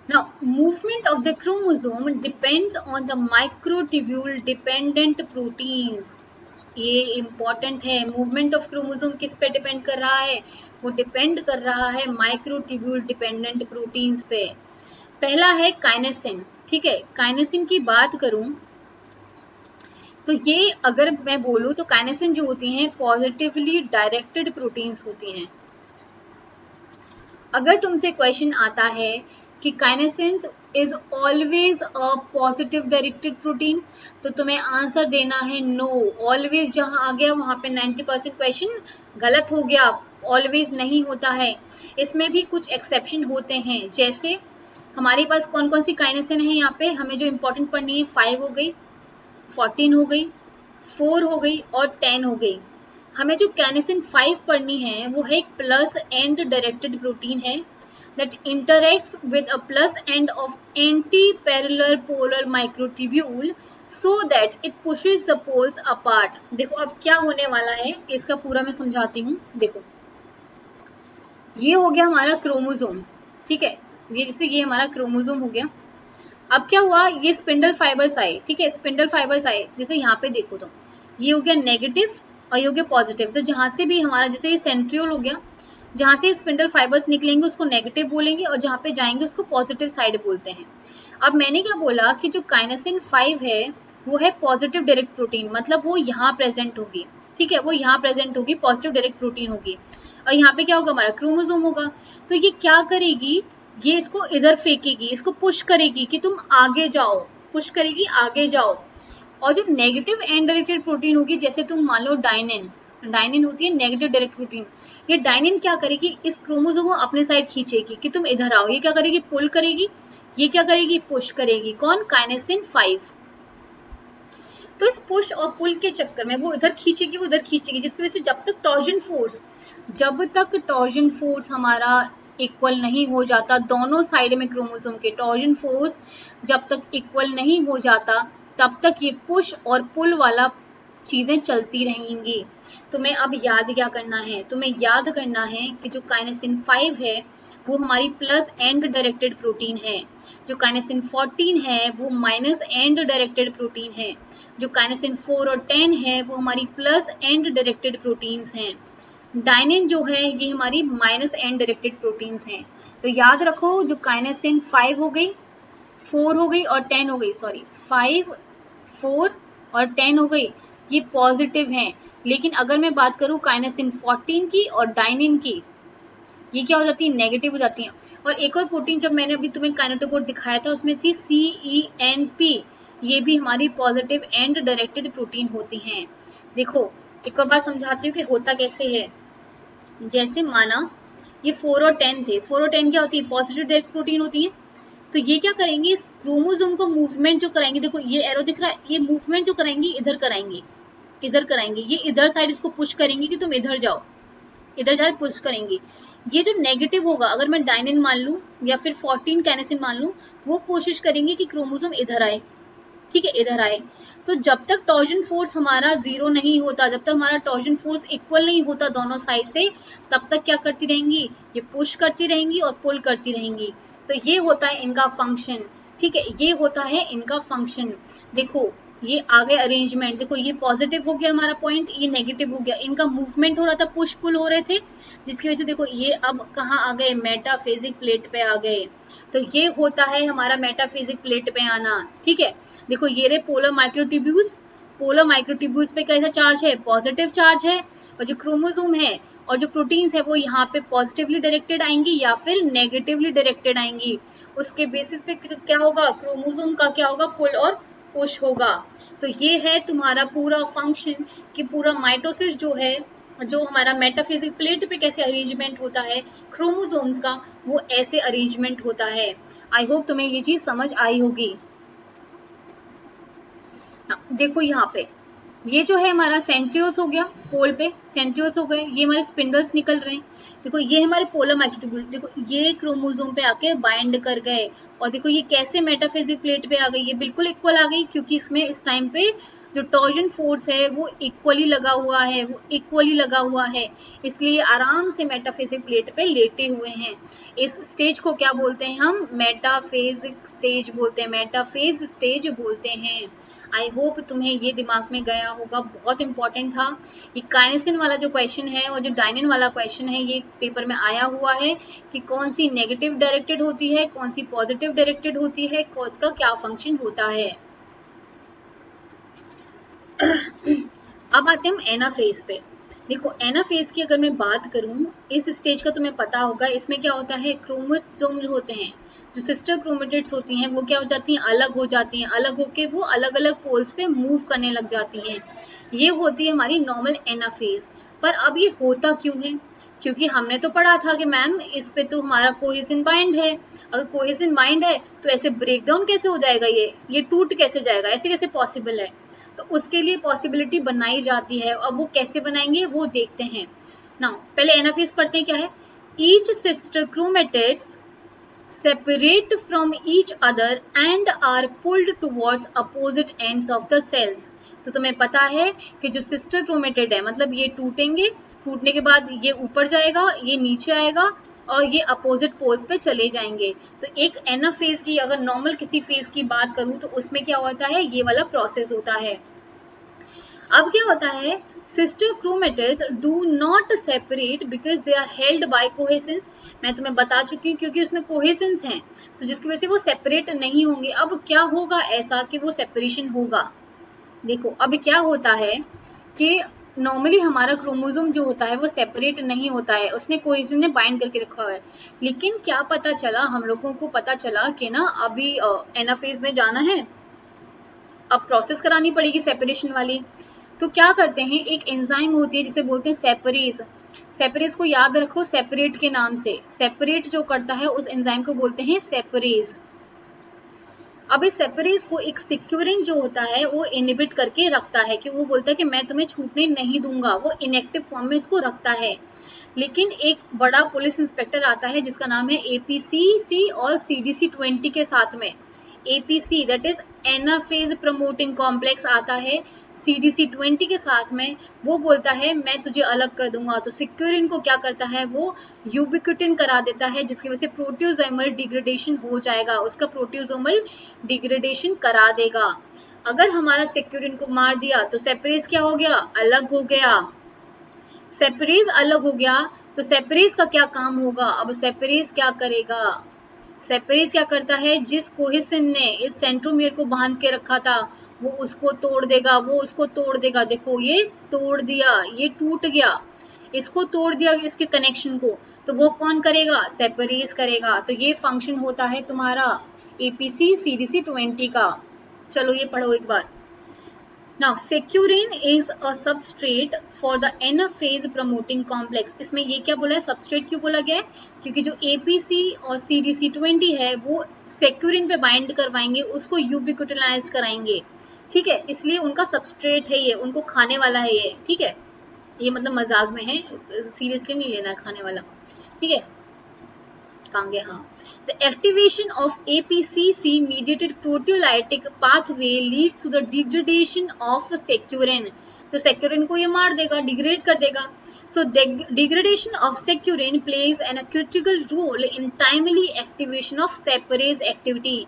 S1: Now, movement of the chromosome depends on the microtubule dependent proteins. ये इम्पॉर्टेंट है, मूवमेंट ऑफ क्रोमोसोम किस पे डिपेंड कर रहा है, वो डिपेंड कर रहा है माइक्रोट्यूब्यूल डिपेंडेंट प्रोटीन्स पे। पहला है काइनेसिन, ठीक है, काइनेसिन की बात करूं तो ये अगर मैं बोलूं तो काइनेसिन जो होती हैं पॉजिटिवली डायरेक्टेड प्रोटीन्स होती हैं। अगर तुमसे क्वेश्चन आता है कि काइनेसिन is always a positive directed protein, तो तुम्हें आंसर देना है नो। ऑलवेज जहां आ गया वहां पे 90% क्वेश्चन गलत हो गया, ऑलवेज नहीं होता है, इसमें भी कुछ एक्सेप्शन होते हैं। जैसे हमारे पास कौन कौन सी काइनेसिन है, यहाँ पे हमें जो इंपॉर्टेंट पढ़नी है, 5 हो गई, 14 हो गई, 4 हो गई और 10 हो गई। हमें जो काइनेसिन 5 पढ़नी है वो है एक प्लस एंड डायरेक्टेड प्रोटीन है that interacts with a plus end of anti-parallel polar microtubule so that it pushes the poles apart। देखो अब क्या होने वाला है इसका पूरा मैं समझाती हूँ। देखो ये हो गया हमारा क्रोमोसोम, ठीक है, ये जैसे ये हमारा क्रोमोसोम हो गया। अब क्या हुआ, ये स्पिंडल फाइबर्स आए, ठीक है, स्पिंडल फाइबर्स आए, जैसे यहाँ पे देखो तो ये हो गया नेगेटिव और ये हो गया पॉजिटिव। तो जहां से भी हमारा, जैसे ये सेंट्रियोल हो गया, जहां से स्पिंडल फाइबर्स निकलेंगे उसको नेगेटिव बोलेंगे और जहां पे जाएंगे उसको पॉजिटिव साइड बोलते हैं। अब मैंने क्या बोला कि जो काइनेसिन 5 है वो है पॉजिटिव डायरेक्ट प्रोटीन, मतलब वो यहाँ प्रेजेंट होगी, ठीक है, वो यहाँ प्रेजेंट होगी, पॉजिटिव डायरेक्ट प्रोटीन होगी। और यहाँ पे क्या होगा, हमारा क्रोमोसोम होगा। तो ये क्या करेगी, ये इसको इधर फेंकेगी, इसको पुश करेगी कि तुम आगे जाओ, पुश करेगी आगे जाओ। और जो नेगेटिव एंड डायरेक्टेड प्रोटीन होगी, जैसे तुम मान लो डाइनिन, डाइनिन होती है नेगेटिव डायरेक्ट प्रोटीन, ये डाइनिन क्या करेगी, इस क्रोमोसोम को अपने साइड खींचेगी कि तुम इधर आओ। ये क्या करेगी, पुल करेगी, ये क्या करेगी, पुश करेगी। कौन, काइनेसिन 5। तो इस पुश और पुल के चक्कर में वो इधर खींचेगी, वो इधर खींचेगी, जिसकी वजह से जब तक टॉर्जन फोर्स हमारा इक्वल नहीं हो जाता, दोनों साइड में क्रोमोसोम के टॉर्जन फोर्स जब तक इक्वल नहीं हो जाता, तब तक ये पुश और पुल वाला चीजें चलती रहेंगी। तुम्हें अब याद क्या करना है, तुम्हें याद करना है कि जो काइनेसिन 5 है वो हमारी प्लस एंड डायरेक्टेड प्रोटीन है, जो काइनेसिन 14 है वो माइनस एंड डायरेक्टेड प्रोटीन है, जो काइनेसिन 4 और 10 है वो हमारी प्लस एंड डायरेक्टेड प्रोटीन्स हैं। डाइनिन जो है ये हमारी माइनस एंड डायरेक्टेड प्रोटीन्स हैं। तो याद रखो, जो काइनेसिन 5 हो गई, 4 हो गई और 10 हो गई, सॉरी 5, 4 और 10 हो गई, ये पॉजिटिव हैं। लेकिन अगर मैं बात करूं काइनेसिन 14 की और डाइनिन की, ये क्या हो जाती है, नेगेटिव हो जाती हैं। और एक और प्रोटीन जब मैंने अभी तुम्हें काइनेटोकोड दिखाया था उसमें थी CENP, ये भी हमारी पॉजिटिव एंड डायरेक्टेड प्रोटीन होती हैं। देखो एक और बार समझाती हूँ कि होता कैसे है। जैसे माना ये 4 और 10 थे, 4 और 10 क्या होती है, पॉजिटिव डायरेक्ट प्रोटीन होती है। तो ये क्या करेंगे, इस क्रोमोसोम को मूवमेंट जो कराएंगे, देखो ये एरो दिख रहा है, ये मूवमेंट जो कराएंगे इधर कराएंगे, इधर कराएंगे, ये इधर साइड इसको पुश करेंगे कि तुम इधर जाओ, इधर जाके पुश करेंगे। ये जो नेगेटिव होगा, अगर मैं डाइनिन मान लूं या फिर 14 काइनेसिन मान लूं, वो कोशिश करेंगे कि क्रोमोसोम इधर आए, ठीक है, इधर आए। तो जब तक टॉर्जन फोर्स हमारा जीरो नहीं होता, जब तक हमारा टॉर्जन फोर्स इक्वल नहीं होता दोनों साइड से, तब तक क्या करती रहेंगी, ये पुश करती रहेंगी और पुल करती रहेंगी। तो ये होता है इनका फंक्शन, ठीक है, ये होता है इनका फंक्शन। देखो ये आगे अरेंजमेंट, देखो ये पॉजिटिव हो गया हमारा पॉइंट, ये नेगेटिव हो गया, इनका मूवमेंट हो रहा था, पुश पुल हो रहे थे, जिसकी वजह से देखो ये अब कहाँ आ गए, मेटाफिजिक प्लेट पे आ गए। तो ये होता है हमारा मेटाफिजिक प्लेट पे आना, ठीक है। देखो ये रहे पोलर माइक्रोट्यूब्यूल्स, पोलर माइक्रोट्यूब्यूल्स पे कैसा चार्ज है, पॉजिटिव चार्ज है। और जो क्रोमोसोम है और जो प्रोटीन्स है वो यहाँ पे पॉजिटिवली डायरेक्टेड आएंगी या फिर नेगेटिवली डायरेक्टेड आएंगी। उसके बेसिस पे क्या होगा, क्रोमोसोम का क्या होगा, पुल और पुश होगा। तो ये है तुम्हारा पूरा फंक्शन कि पूरा माइटोसिस जो है, जो हमारा मेटाफिजिक प्लेट पे कैसे अरेंजमेंट होता है क्रोमोसोम्स का, वो ऐसे अरेंजमेंट होता है। आई होप तुम्हें ये चीज समझ आई होगी। देखो यहाँ पे ये जो है हमारा सेंट्रियोल्स हो गया, पोल पे सेंट्रियोल्स हो गए, ये हमारे स्पिंडल्स निकल रहे हैं। देखो ये हमारे पोलर माइक्रोट्यूब्यूल्स, देखो ये क्रोमोसोम पे आके बाइंड कर गए, और देखो ये कैसे मेटाफिजिक प्लेट पे आ गई, ये बिल्कुल इक्वल आ गई, क्योंकि इसमें इस टाइम पे जो टॉर्जन फोर्स है वो इक्वली लगा हुआ है, वो इक्वली लगा हुआ है, इसलिए आराम से मेटाफिजिक प्लेट पे लेटे हुए हैं। इस स्टेज को क्या बोलते हैं हम? मेटाफेजिक स्टेज बोलते हैं, मेटाफेज स्टेज बोलते हैं। आई होप तुम्हें ये दिमाग में गया होगा, बहुत इंपॉर्टेंट था। ये काइनेसिन वाला जो क्वेश्चन है और जो डायनिन वाला क्वेश्चन है, ये पेपर में आया हुआ है कि कौन सी नेगेटिव डायरेक्टेड होती है, कौन सी पॉजिटिव डायरेक्टेड होती है, कौन का क्या फंक्शन होता है। अब आते हैं हम एनाफेज पे। देखो एनाफेज की अगर मैं बात करूं, इस स्टेज का तुम्हें पता होगा, इसमें क्या होता है, क्रोमोसोम जो होते हैं, जो सिस्टर क्रोमेटिड्स होती हैं, वो क्या हो जाती हैं, अलग हो जाती हैं, अलग होके वो अलग अलग पोल्स पे मूव करने लग जाती हैं। ये होती है हमारी नॉर्मल एनाफेज। पर अब ये होता क्यों है? क्योंकि हमने तो पढ़ा था कि मैम इस पे तो हमारा कोहेसिन बाइंड है, अगर कोहेसिन बाइंड है तो ऐसे ब्रेकडाउन कैसे हो जाएगा, ये टूट कैसे जाएगा, ऐसे कैसे पॉसिबल है? तो उसके लिए पॉसिबिलिटी बनाई जाती है, और वो कैसे बनाएंगे वो देखते हैं ना। पहले एनाफेज पढ़ते हैं क्या है। Each sister chromatids separate from each other and are pulled towards opposite ends of the cells। तो तुम्हें पता है कि जो सिस्टर क्रोमेटिड है, मतलब ये टूटेंगे, टूटने के बाद ये ऊपर जाएगा, ये नीचे आएगा, और ये अपोजिट पोल्स पे चले जाएंगे। तो एक एनाफेज की अगर नॉर्मल किसी फेज की बात करूं तो उसमें क्या होता है, ये वाला प्रोसेस होता है। अब क्या होता है, sister chromatids do not separate because they are held by cohesins. मैं तुम्हें बता चुकी हूँ क्योंकि उसमें कोहेसेंस हैं, तो जिसकी वजह से वो सेपरेट नहीं होंगे। अब क्या होगा ऐसा कि वो सेपरेशन होगा? देखो अब क्या होता है कि नॉर्मली हमारा क्रोमोसोम जो होता है वो सेपरेट नहीं होता है, उसने कोहेसन ने बाइंड करके रखा हुआ है। लेकिन क्या पता चला, हम लोगों को पता चला कि ना अभी एनाफेज में जाना है, अब प्रोसेस करानी पड़ेगी सेपरेशन वाली। तो क्या करते हैं, एक एंजाइम होती है जिसे बोलते हैं सेपरेज। सेपरेज को याद रखो सेपरेट के नाम से, सेपरेट जो करता है उस एंजाइम को बोलते हैं सेपरेज। अब इस सेपरेज को एक सिक्योरिन जो होता है वो इनहिबिट करके रखता है, कि वो बोलता है कि मैं तुम्हें छूटने नहीं दूंगा, वो इनएक्टिव फॉर्म में इसको रखता है। लेकिन एक बड़ा पुलिस इंस्पेक्टर आता है जिसका नाम है एपीसीसी और सीडीसी20 के साथ में। APC that is anaphase promoting complex आता है सीडीसी20 के साथ में, वो बोलता है मैं तुझे अलग कर दूंगा। तो सिक्योरिन को क्या करता है, वो यूबिक्विटिन करा देता है, जिसकी वजह से प्रोटियोसोमल डिग्रेडेशन हो जाएगा, उसका प्रोटियोसोमल डिग्रेडेशन करा देगा। अगर हमारा सिक्योरिन को मार दिया तो सेपरेज क्या हो गया, अलग हो गया। सेपरेज अलग हो गया, तो सेपरेज का क्या काम होगा, अब सेपरेज क्या करेगा, सेपरेज क्या करता है, जिस कोहेसिन ने इस सेंट्रोमियर को बांध के रखा था वो उसको तोड़ देगा, वो उसको तोड़ देगा। देखो ये तोड़ दिया, ये टूट गया, इसको तोड़ दिया इसके कनेक्शन को, तो वो कौन करेगा, सेपरेज करेगा। तो ये फंक्शन होता है तुम्हारा एपीसी सीडीसी20 का। चलो ये पढ़ो एक बार। Now, securin is a substrate for the anaphase promoting complex। इसमें ये क्या बोला है, सबस्ट्रेट क्यों बोला गया है, क्योंकि जो APC और CDC20 है वो सेक्यूरिन पे बाइंड करवाएंगे, उसको यूबिक्विटिनाइज कराएंगे, ठीक है, इसलिए उनका सबस्ट्रेट है ये, उनको खाने वाला है ये, ठीक है। ये मतलब मजाक में है, सीरियसली नहीं लेना खाने वाला, ठीक है। कहाँ गया, हाँ। The activation of APCC mediated proteolytic pathway leads to the degradation of securin। तो securin को ये मार देगा, डिग्रेड कर देगा। So degradation of securin plays a critical role in timely activation of separase activity।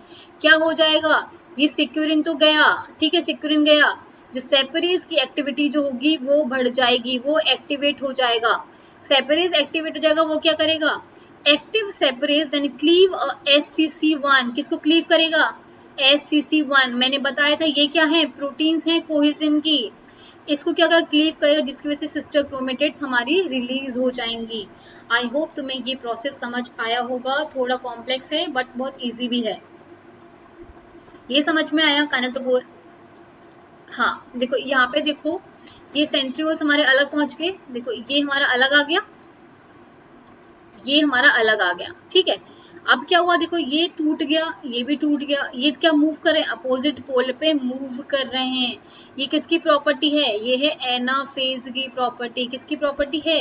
S1: क्या हो जाएगा, ये securin तो गया, ठीक है, securin गया, जो सेपरेज की एक्टिविटी जो होगी वो बढ़ जाएगी, वो एक्टिवेट हो जाएगा। सेपरेज एक्टिवेट हो जाएगा, वो क्या करेगा, एक्टिव सेपरेज देन क्लीव SCC1। किसको क्लीव करेगा, SCC1। मैंने बताया था ये क्या है, प्रोटीन्स हैं कोहेसिन की, इसको क्या कर क्लीव करेगा, जिसकी वजह से सिस्टर क्रोमेटिड्स हमारी रिलीज हो जाएंगी। आई होप तुम्हें ये प्रोसेस समझ आया होगा, थोड़ा कॉम्प्लेक्स है बट बहुत इजी भी है। ये समझ में आया काइनेटोकोर? हाँ देखो यहाँ पे देखो, ये सेंट्रियोल्स हमारे अलग पहुंच गए, देखो ये हमारा अलग आ गया, ये हमारा अलग आ गया, ठीक है। अब क्या हुआ, देखो ये टूट गया, ये भी टूट गया, ये क्या मूव कर रहे हैं, अपोजिट पोल पे मूव कर रहे हैं। ये किसकी प्रॉपर्टी है, ये है एनाफेज की प्रॉपर्टी। किसकी प्रॉपर्टी है,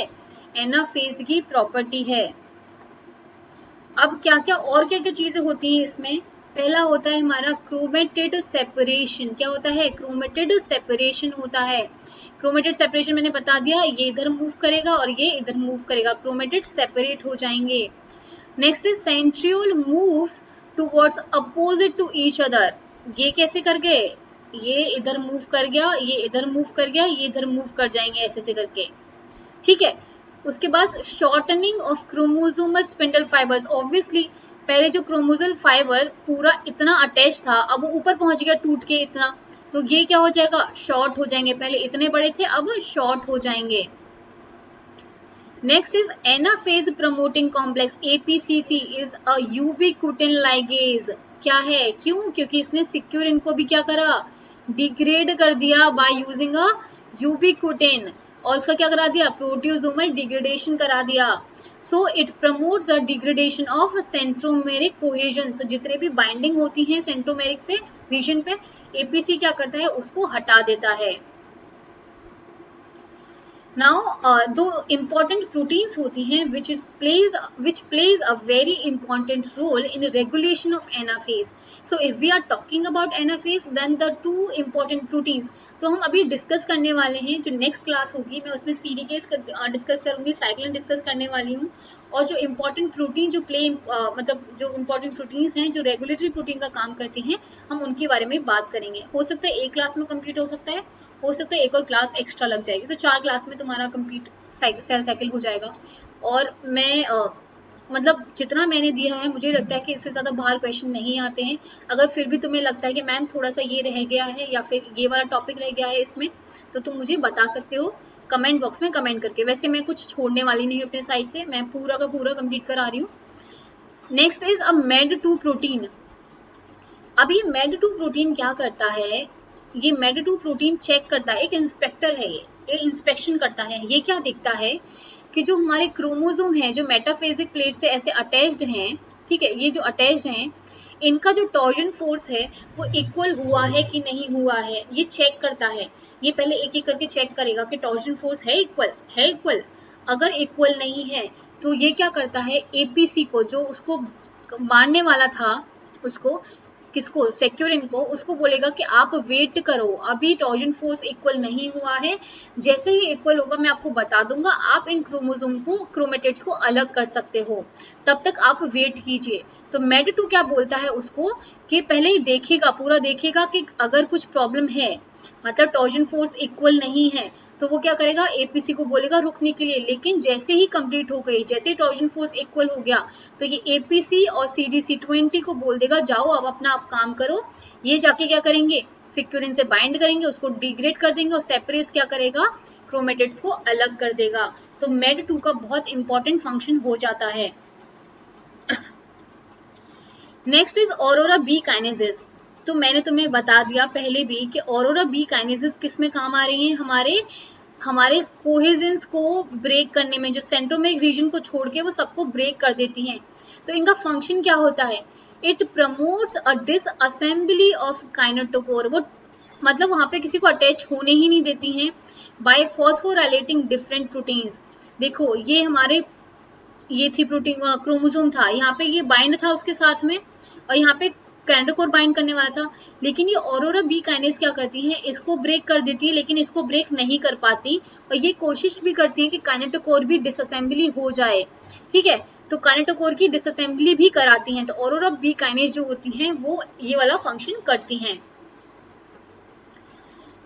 S1: एनाफेज की प्रॉपर्टी है। अब क्या क्या और क्या क्या चीजें होती हैं इसमें, पहला होता है हमारा क्रोमेटेड सेपरेशन। क्या होता है, क्रोमेटेड सेपरेशन होता है। क्रोमेटेड सेपरेशन मैंने बता दिया, ये इधर मूव करेगा और ये इधर मूव करेगा, क्रोमेटेड सेपरेट हो जाएंगे। Next is centriole moves towards opposite to each other. ये कैसे कर गए, ये इधर मूव कर गया, ये इधर मूव कर गया, ये इधर मूव कर जाएंगे ऐसे ऐसे करके, ठीक है। उसके बाद shortening of chromosomal spindle fibres. Obviously पहले जो क्रोमोसोमल फाइबर पूरा इतना अटैच था, अब वो ऊपर पहुंच गया टूट के इतना, तो ये क्या हो जाएगा, शॉर्ट हो जाएंगे। पहले इतने बड़े थे, अब शॉर्ट हो जाएंगे। Next is anaphase promoting complex, APCC is a ubiquitin ligase. क्या है, क्यों, क्योंकि इसने सिक्योरिन को भी क्या करा, डिग्रेड कर दिया बाय यूजिंग अ यूबिक्विटिन, और उसका क्या करा दिया, प्रोटियोसोमल डिग्रेडेशन करा दिया। So it promotes the degradation of centromeric cohesin. So जितने भी बाइंडिंग होती हैं सेंट्रोमेरिक पे रीजन पे, एपीसी क्या करता है, उसको हटा देता है। Now, दो important proteins होती हैं which plays a very important role in regulation of anaphase. So if we are talking about anaphase, then the two important proteins, तो हम अभी डिस्कस करने वाले हैं, जो नेक्स्ट क्लास होगी मैं उसमें सीरीकेस डिस्कस करूंगी, साइक्लिन डिस्कस करने वाली हूँ। और जो इम्पोर्टेंट प्रोटीन जो मतलब जो इम्पोर्टेंट प्रोटीन्स हैं जो रेगुलेटरी प्रोटीन का काम करते हैं, हम उनके बारे में बात करेंगे। हो सकता है एक क्लास में कंप्लीट हो सकता है एक और क्लास एक्स्ट्रा लग जाएगी, तो 4 क्लास में तुम्हारा कंप्लीट सेल साइकिल हो जाएगा। और मैं मतलब जितना मैंने दिया है, मुझे लगता है कि इससे ज़्यादा बाहर क्वेश्चन नहीं आते हैं। अगर फिर भी तुम्हें लगता है कि मैम थोड़ा सा ये रह गया है या फिर ये वाला टॉपिक रह गया है इसमें, तो तुम मुझे बता सकते हो कमेंट बॉक्स में कमेंट करके। वैसे मैं कुछ छोड़ने वाली नहीं हूँ अपने साइड से, मैं पूरा का पूरा कंप्लीट करा रही हूँ। Next is a mad two protein. अब ये मेड टू प्रोटीन क्या करता है, ये मेड टू प्रोटीन चेक करता है, एक इंस्पेक्टर है ये इंस्पेक्शन करता है। ये क्या देखता है कि जो हमारे क्रोमोसोम है जो मेटाफेजिक प्लेट से ऐसे अटैच्ड हैं, ठीक है, ये जो अटैच्ड हैं, इनका जो टॉर्जन फोर्स है वो इक्वल हुआ है कि नहीं हुआ है, ये चेक करता है। ये पहले एक एक करके चेक करेगा कि टॉर्जन फोर्स है इक्वल। अगर इक्वल नहीं है तो ये क्या करता है, एपीसी को जो उसको मारने वाला था, उसको किसको, सेक्यूरिन को, उसको बोलेगा कि आप वेट करो, अभी टॉर्जन फोर्स इक्वल नहीं हुआ है, जैसे ही इक्वल होगा मैं आपको बता दूंगा, आप इन क्रोमोसोम को क्रोमेटिड्स को अलग कर सकते हो, तब तक आप वेट कीजिए। तो मेड टू क्या बोलता है उसको, कि पहले ही देखेगा, पूरा देखेगा कि अगर कुछ प्रॉब्लम है, मतलब टॉर्जन फोर्स इक्वल नहीं है, तो वो क्या करेगा, एपीसी को बोलेगा रुकने के लिए। लेकिन जैसे ही कंप्लीट हो गई, जैसे ही टॉर्जन फोर्स इक्वल हो गया, तो ये एपीसी और सीडीसी 20 को बोल देगा जाओ अब अपना आप काम करो। ये जाके क्या करेंगे, सिक्योरिन से बाइंड करेंगे, उसको डिग्रेड कर देंगे, और सेपरेस क्या करेगा, क्रोमेटिड्स को अलग कर देगा। तो मेड 2 का बहुत इंपॉर्टेंट फंक्शन हो जाता है। Next is aurora B kinesis. तो मैंने तुम्हें बता दिया पहले भी कि ऑरोरा बी काइनेसिस किस में काम आ रही है, हमारे कोहेजेंस को ब्रेक करने में, जो सेंट्रोमेरिक रीजन को छोड़ के वो सबको ब्रेक कर देती हैं। तो इनका फंक्शन क्या होता है, it promotes a disassembly of kinetochore. वो मतलब वहां पे किसी को अटैच होने ही नहीं देती हैं बाय फॉस्फोराइलेटिंग डिफरेंट प्रोटीन्स। देखो ये हमारे ये थी प्रोटीन क्रोमोसोम था, यहाँ पे ये बाइंड था उसके साथ में, और यहाँ पे कैंडोकोर बाइंड करने वाला था। लेकिन ये ऑरोरा बी काइनेस क्या करती है, इसको ब्रेक कर देती है, लेकिन इसको ब्रेक नहीं कर पाती, और ये कोशिश भी करती है कि काइनेटोकोर भी डिसअसेंबली हो जाए, ठीक है। तो काइनेटोकोर की डिसअसेंबली भी कराती हैं। तो ऑरोरा बी काइनेस जो होती हैं वो ये वाला फंक्शन करती हैं।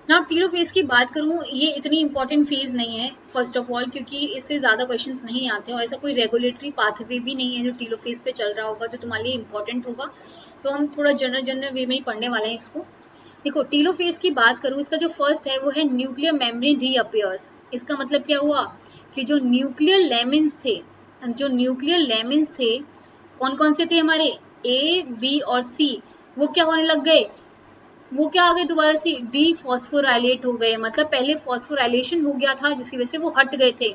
S1: ना टीलोफेज की बात करूं, ये इतनी इंपॉर्टेंट फेज नहीं है फर्स्ट ऑफ ऑल, क्योंकि इससे ज्यादा क्वेश्चंस नहीं आते, और ऐसा कोई रेगुलेटरी पाथवे भी नहीं है जो टीलोफेज पे चल रहा होगा जो तुम्हारे लिए इंपॉर्टेंट होगा। तो हम थोड़ा जनरल वे में ही पढ़ने वाले हैं इसको। देखो टीलोफेज की बात करूं, इसका जो फर्स्ट है वो है न्यूक्लियर मेम्ब्रेन रीअपियर्स। इसका मतलब क्या हुआ कि जो न्यूक्लियर लेमिन्स थे, कौन कौन से थे हमारे, ए बी और सी, वो क्या होने लग गए, वो क्या आ गए दोबारा से डीफॉस्फोराइलेट हो गए, मतलब पहले फॉस्फोराइलेशन हो गया था जिसकी वजह से वो हट गए थे,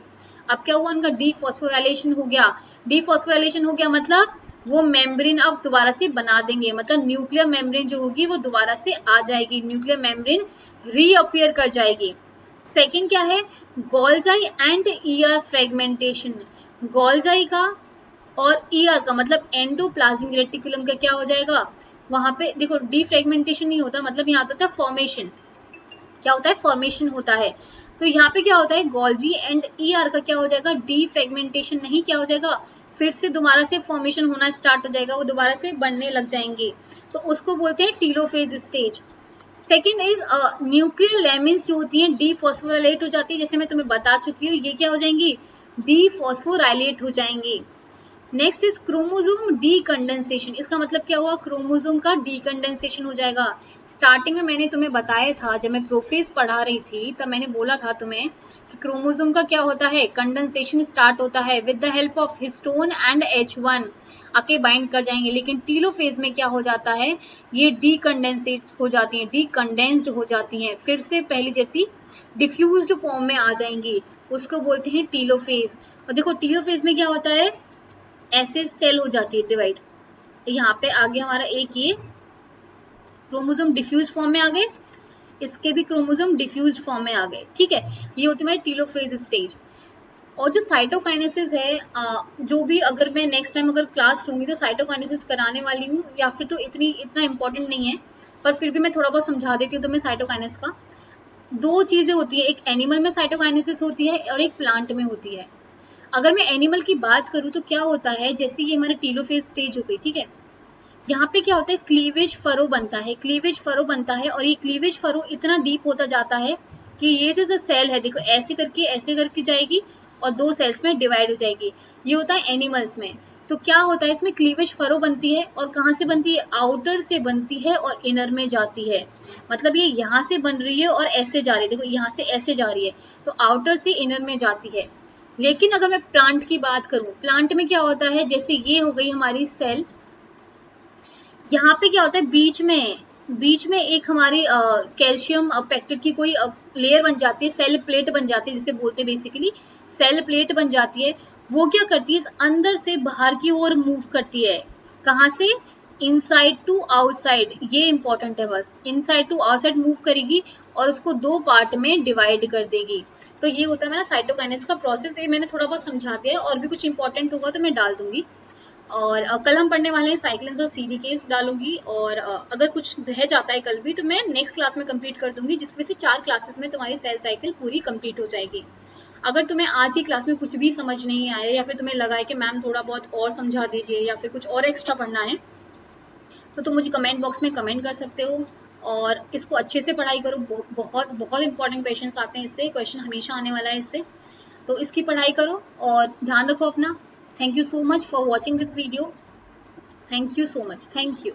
S1: अब क्या हुआ उनका डीफॉस्फोराइलेशन हो गया। डीफॉस्फोराइलेशन हो गया मतलब वो मेम्ब्रेन अब दोबारा से बना देंगे, मतलब न्यूक्लियर मेम्ब्रेन जो होगी वो दोबारा से आ जाएगी, न्यूक्लियर मेम्ब्रेन रीअपियर कर जाएगी। सेकंड क्या है, गोल्जाई एंड ईआर फ्रेगमेंटेशन। गोल्जाई का और ईआर का मतलब एंडोप्लाज्मिक रेटिकुलम का क्या हो जाएगा, वहां पे देखो डीफ्रेगमेंटेशन नहीं होता, मतलब यहाँ होता है फॉर्मेशन। क्या होता है, फॉर्मेशन होता है। तो यहाँ पे क्या होता है, गोल्जी एंड ईआर का क्या हो जाएगा, डीफ्रेगमेंटेशन नहीं, क्या हो जाएगा, फिर से दोबारा से फॉर्मेशन होना स्टार्ट हो जाएगा, वो दोबारा से बनने लग जाएंगे, तो उसको बोलते हैं telophase stage. Second is nuclear layman's जो होती हैं डीफॉस्फोराइलेट हो जाती है, जैसे मैं तुम्हें बता चुकी हूँ, ये क्या हो जाएंगी, डीफॉस्फोराइलेट हो जाएंगी। नेक्स्ट इज क्रोमोजोम डीकंडेंसेशन, इसका मतलब क्या हुआ, क्रोमोजोम का डीकंडेंसेशन हो जाएगा। स्टार्टिंग में मैंने तुम्हें बताया था, जब मैं प्रोफेज पढ़ा रही थी तब मैंने बोला था तुम्हें कि क्रोमोजोम का क्या होता है, कंडेंसेशन स्टार्ट होता है with the help of histone and H1 आके बाइंड कर जाएंगे, लेकिन टीलोफेज में क्या हो जाता है, ये डीकंडेंसेट हो जाती हैं, डीकंडेंस्ड हो जाती हैं, फिर से पहली जैसी डिफ्यूज्ड फॉर्म में आ जाएंगी, उसको बोलते हैं टीलोफेज। और देखो टीलोफेज में क्या होता है, ऐसे सेल हो जाती है डिवाइड। तो यहाँ पे आगे हमारा एक ये क्रोमोसोम डिफ्यूज फॉर्म में आ गए, इसके भी क्रोमोसोम डिफ्यूज फॉर्म में आ गए, ठीक है, ये होती है टीलोफेज स्टेज। और जो साइटोकाइनेसिस है, जो भी अगर मैं नेक्स्ट टाइम अगर क्लास लूंगी तो साइटोकाइनेसिस कराने वाली हूँ, या फिर तो इतना इंपॉर्टेंट नहीं है, पर फिर भी मैं थोड़ा बहुत समझा देती हूँ तुम्हें साइटोकाइनेसिस का। दो चीजें होती है, एक एनिमल में साइटोकाइनेसिस होती है और एक प्लांट में होती है। अगर मैं एनिमल की बात करूँ तो क्या होता है, जैसे ये हमारे टीलोफेज स्टेज हो गई, ठीक है, यहाँ पे क्या होता है, क्लीवेज फरो बनता है, क्लीवेज फरो बनता है, और ये क्लीवेज फरो इतना डीप होता जाता है कि ये जो सेल है देखो ऐसे करके जाएगी और दो सेल्स में डिवाइड हो जाएगी, ये होता है एनिमल्स में। तो क्या होता है, इसमें क्लीवेज फरो बनती है, और कहाँ से बनती है, आउटर से बनती है और इनर में जाती है, मतलब ये यहाँ से बन रही है और ऐसे जा रही है, देखो यहाँ से ऐसे जा रही है, तो आउटर से इनर में जाती है। लेकिन अगर मैं प्लांट की बात करूं, प्लांट में क्या होता है, जैसे ये हो गई हमारी सेल, यहाँ पे क्या होता है, बीच में एक हमारी कैल्शियम पेक्टेट की कोई लेयर बन जाती है, सेल प्लेट बन जाती है जिसे बोलते हैं बेसिकली, सेल प्लेट बन जाती है। वो क्या करती है, अंदर से बाहर की ओर मूव करती है, कहाँ से, इनसाइड टू आउटसाइड, ये इंपॉर्टेंट है, बस इनसाइड टू आउटसाइड मूव करेगी और उसको दो पार्ट में डिवाइड कर देगी। तो ये होता है मेरा साइटोकाइनेसिस का प्रोसेस, ये मैंने थोड़ा बहुत समझा दिया है, और भी कुछ इंपॉर्टेंट होगा तो मैं डाल दूंगी। और कल हम पढ़ने वाले हैं साइक्लिन्स और सीडी केस डालूंगी, और अगर कुछ रह जाता है कल भी तो मैं नेक्स्ट क्लास में कंप्लीट कर दूंगी, जिसमें से 4 क्लासेस में तुम्हारी सेल साइकिल पूरी कंप्लीट हो जाएगी। अगर तुम्हें आज की क्लास में कुछ भी समझ नहीं आया, या फिर तुम्हें लगा है कि मैम थोड़ा बहुत और समझा दीजिए, या फिर कुछ और एक्स्ट्रा पढ़ना है, तो तुम मुझे कमेंट बॉक्स में कमेंट कर सकते हो। और इसको अच्छे से पढ़ाई करो, बहुत बहुत इंपॉर्टेंट क्वेश्चन आते हैं इससे, क्वेश्चन हमेशा आने वाला है इससे, तो इसकी पढ़ाई करो और ध्यान रखो अपना। Thank you so much for watching this video. Thank you so much. Thank you.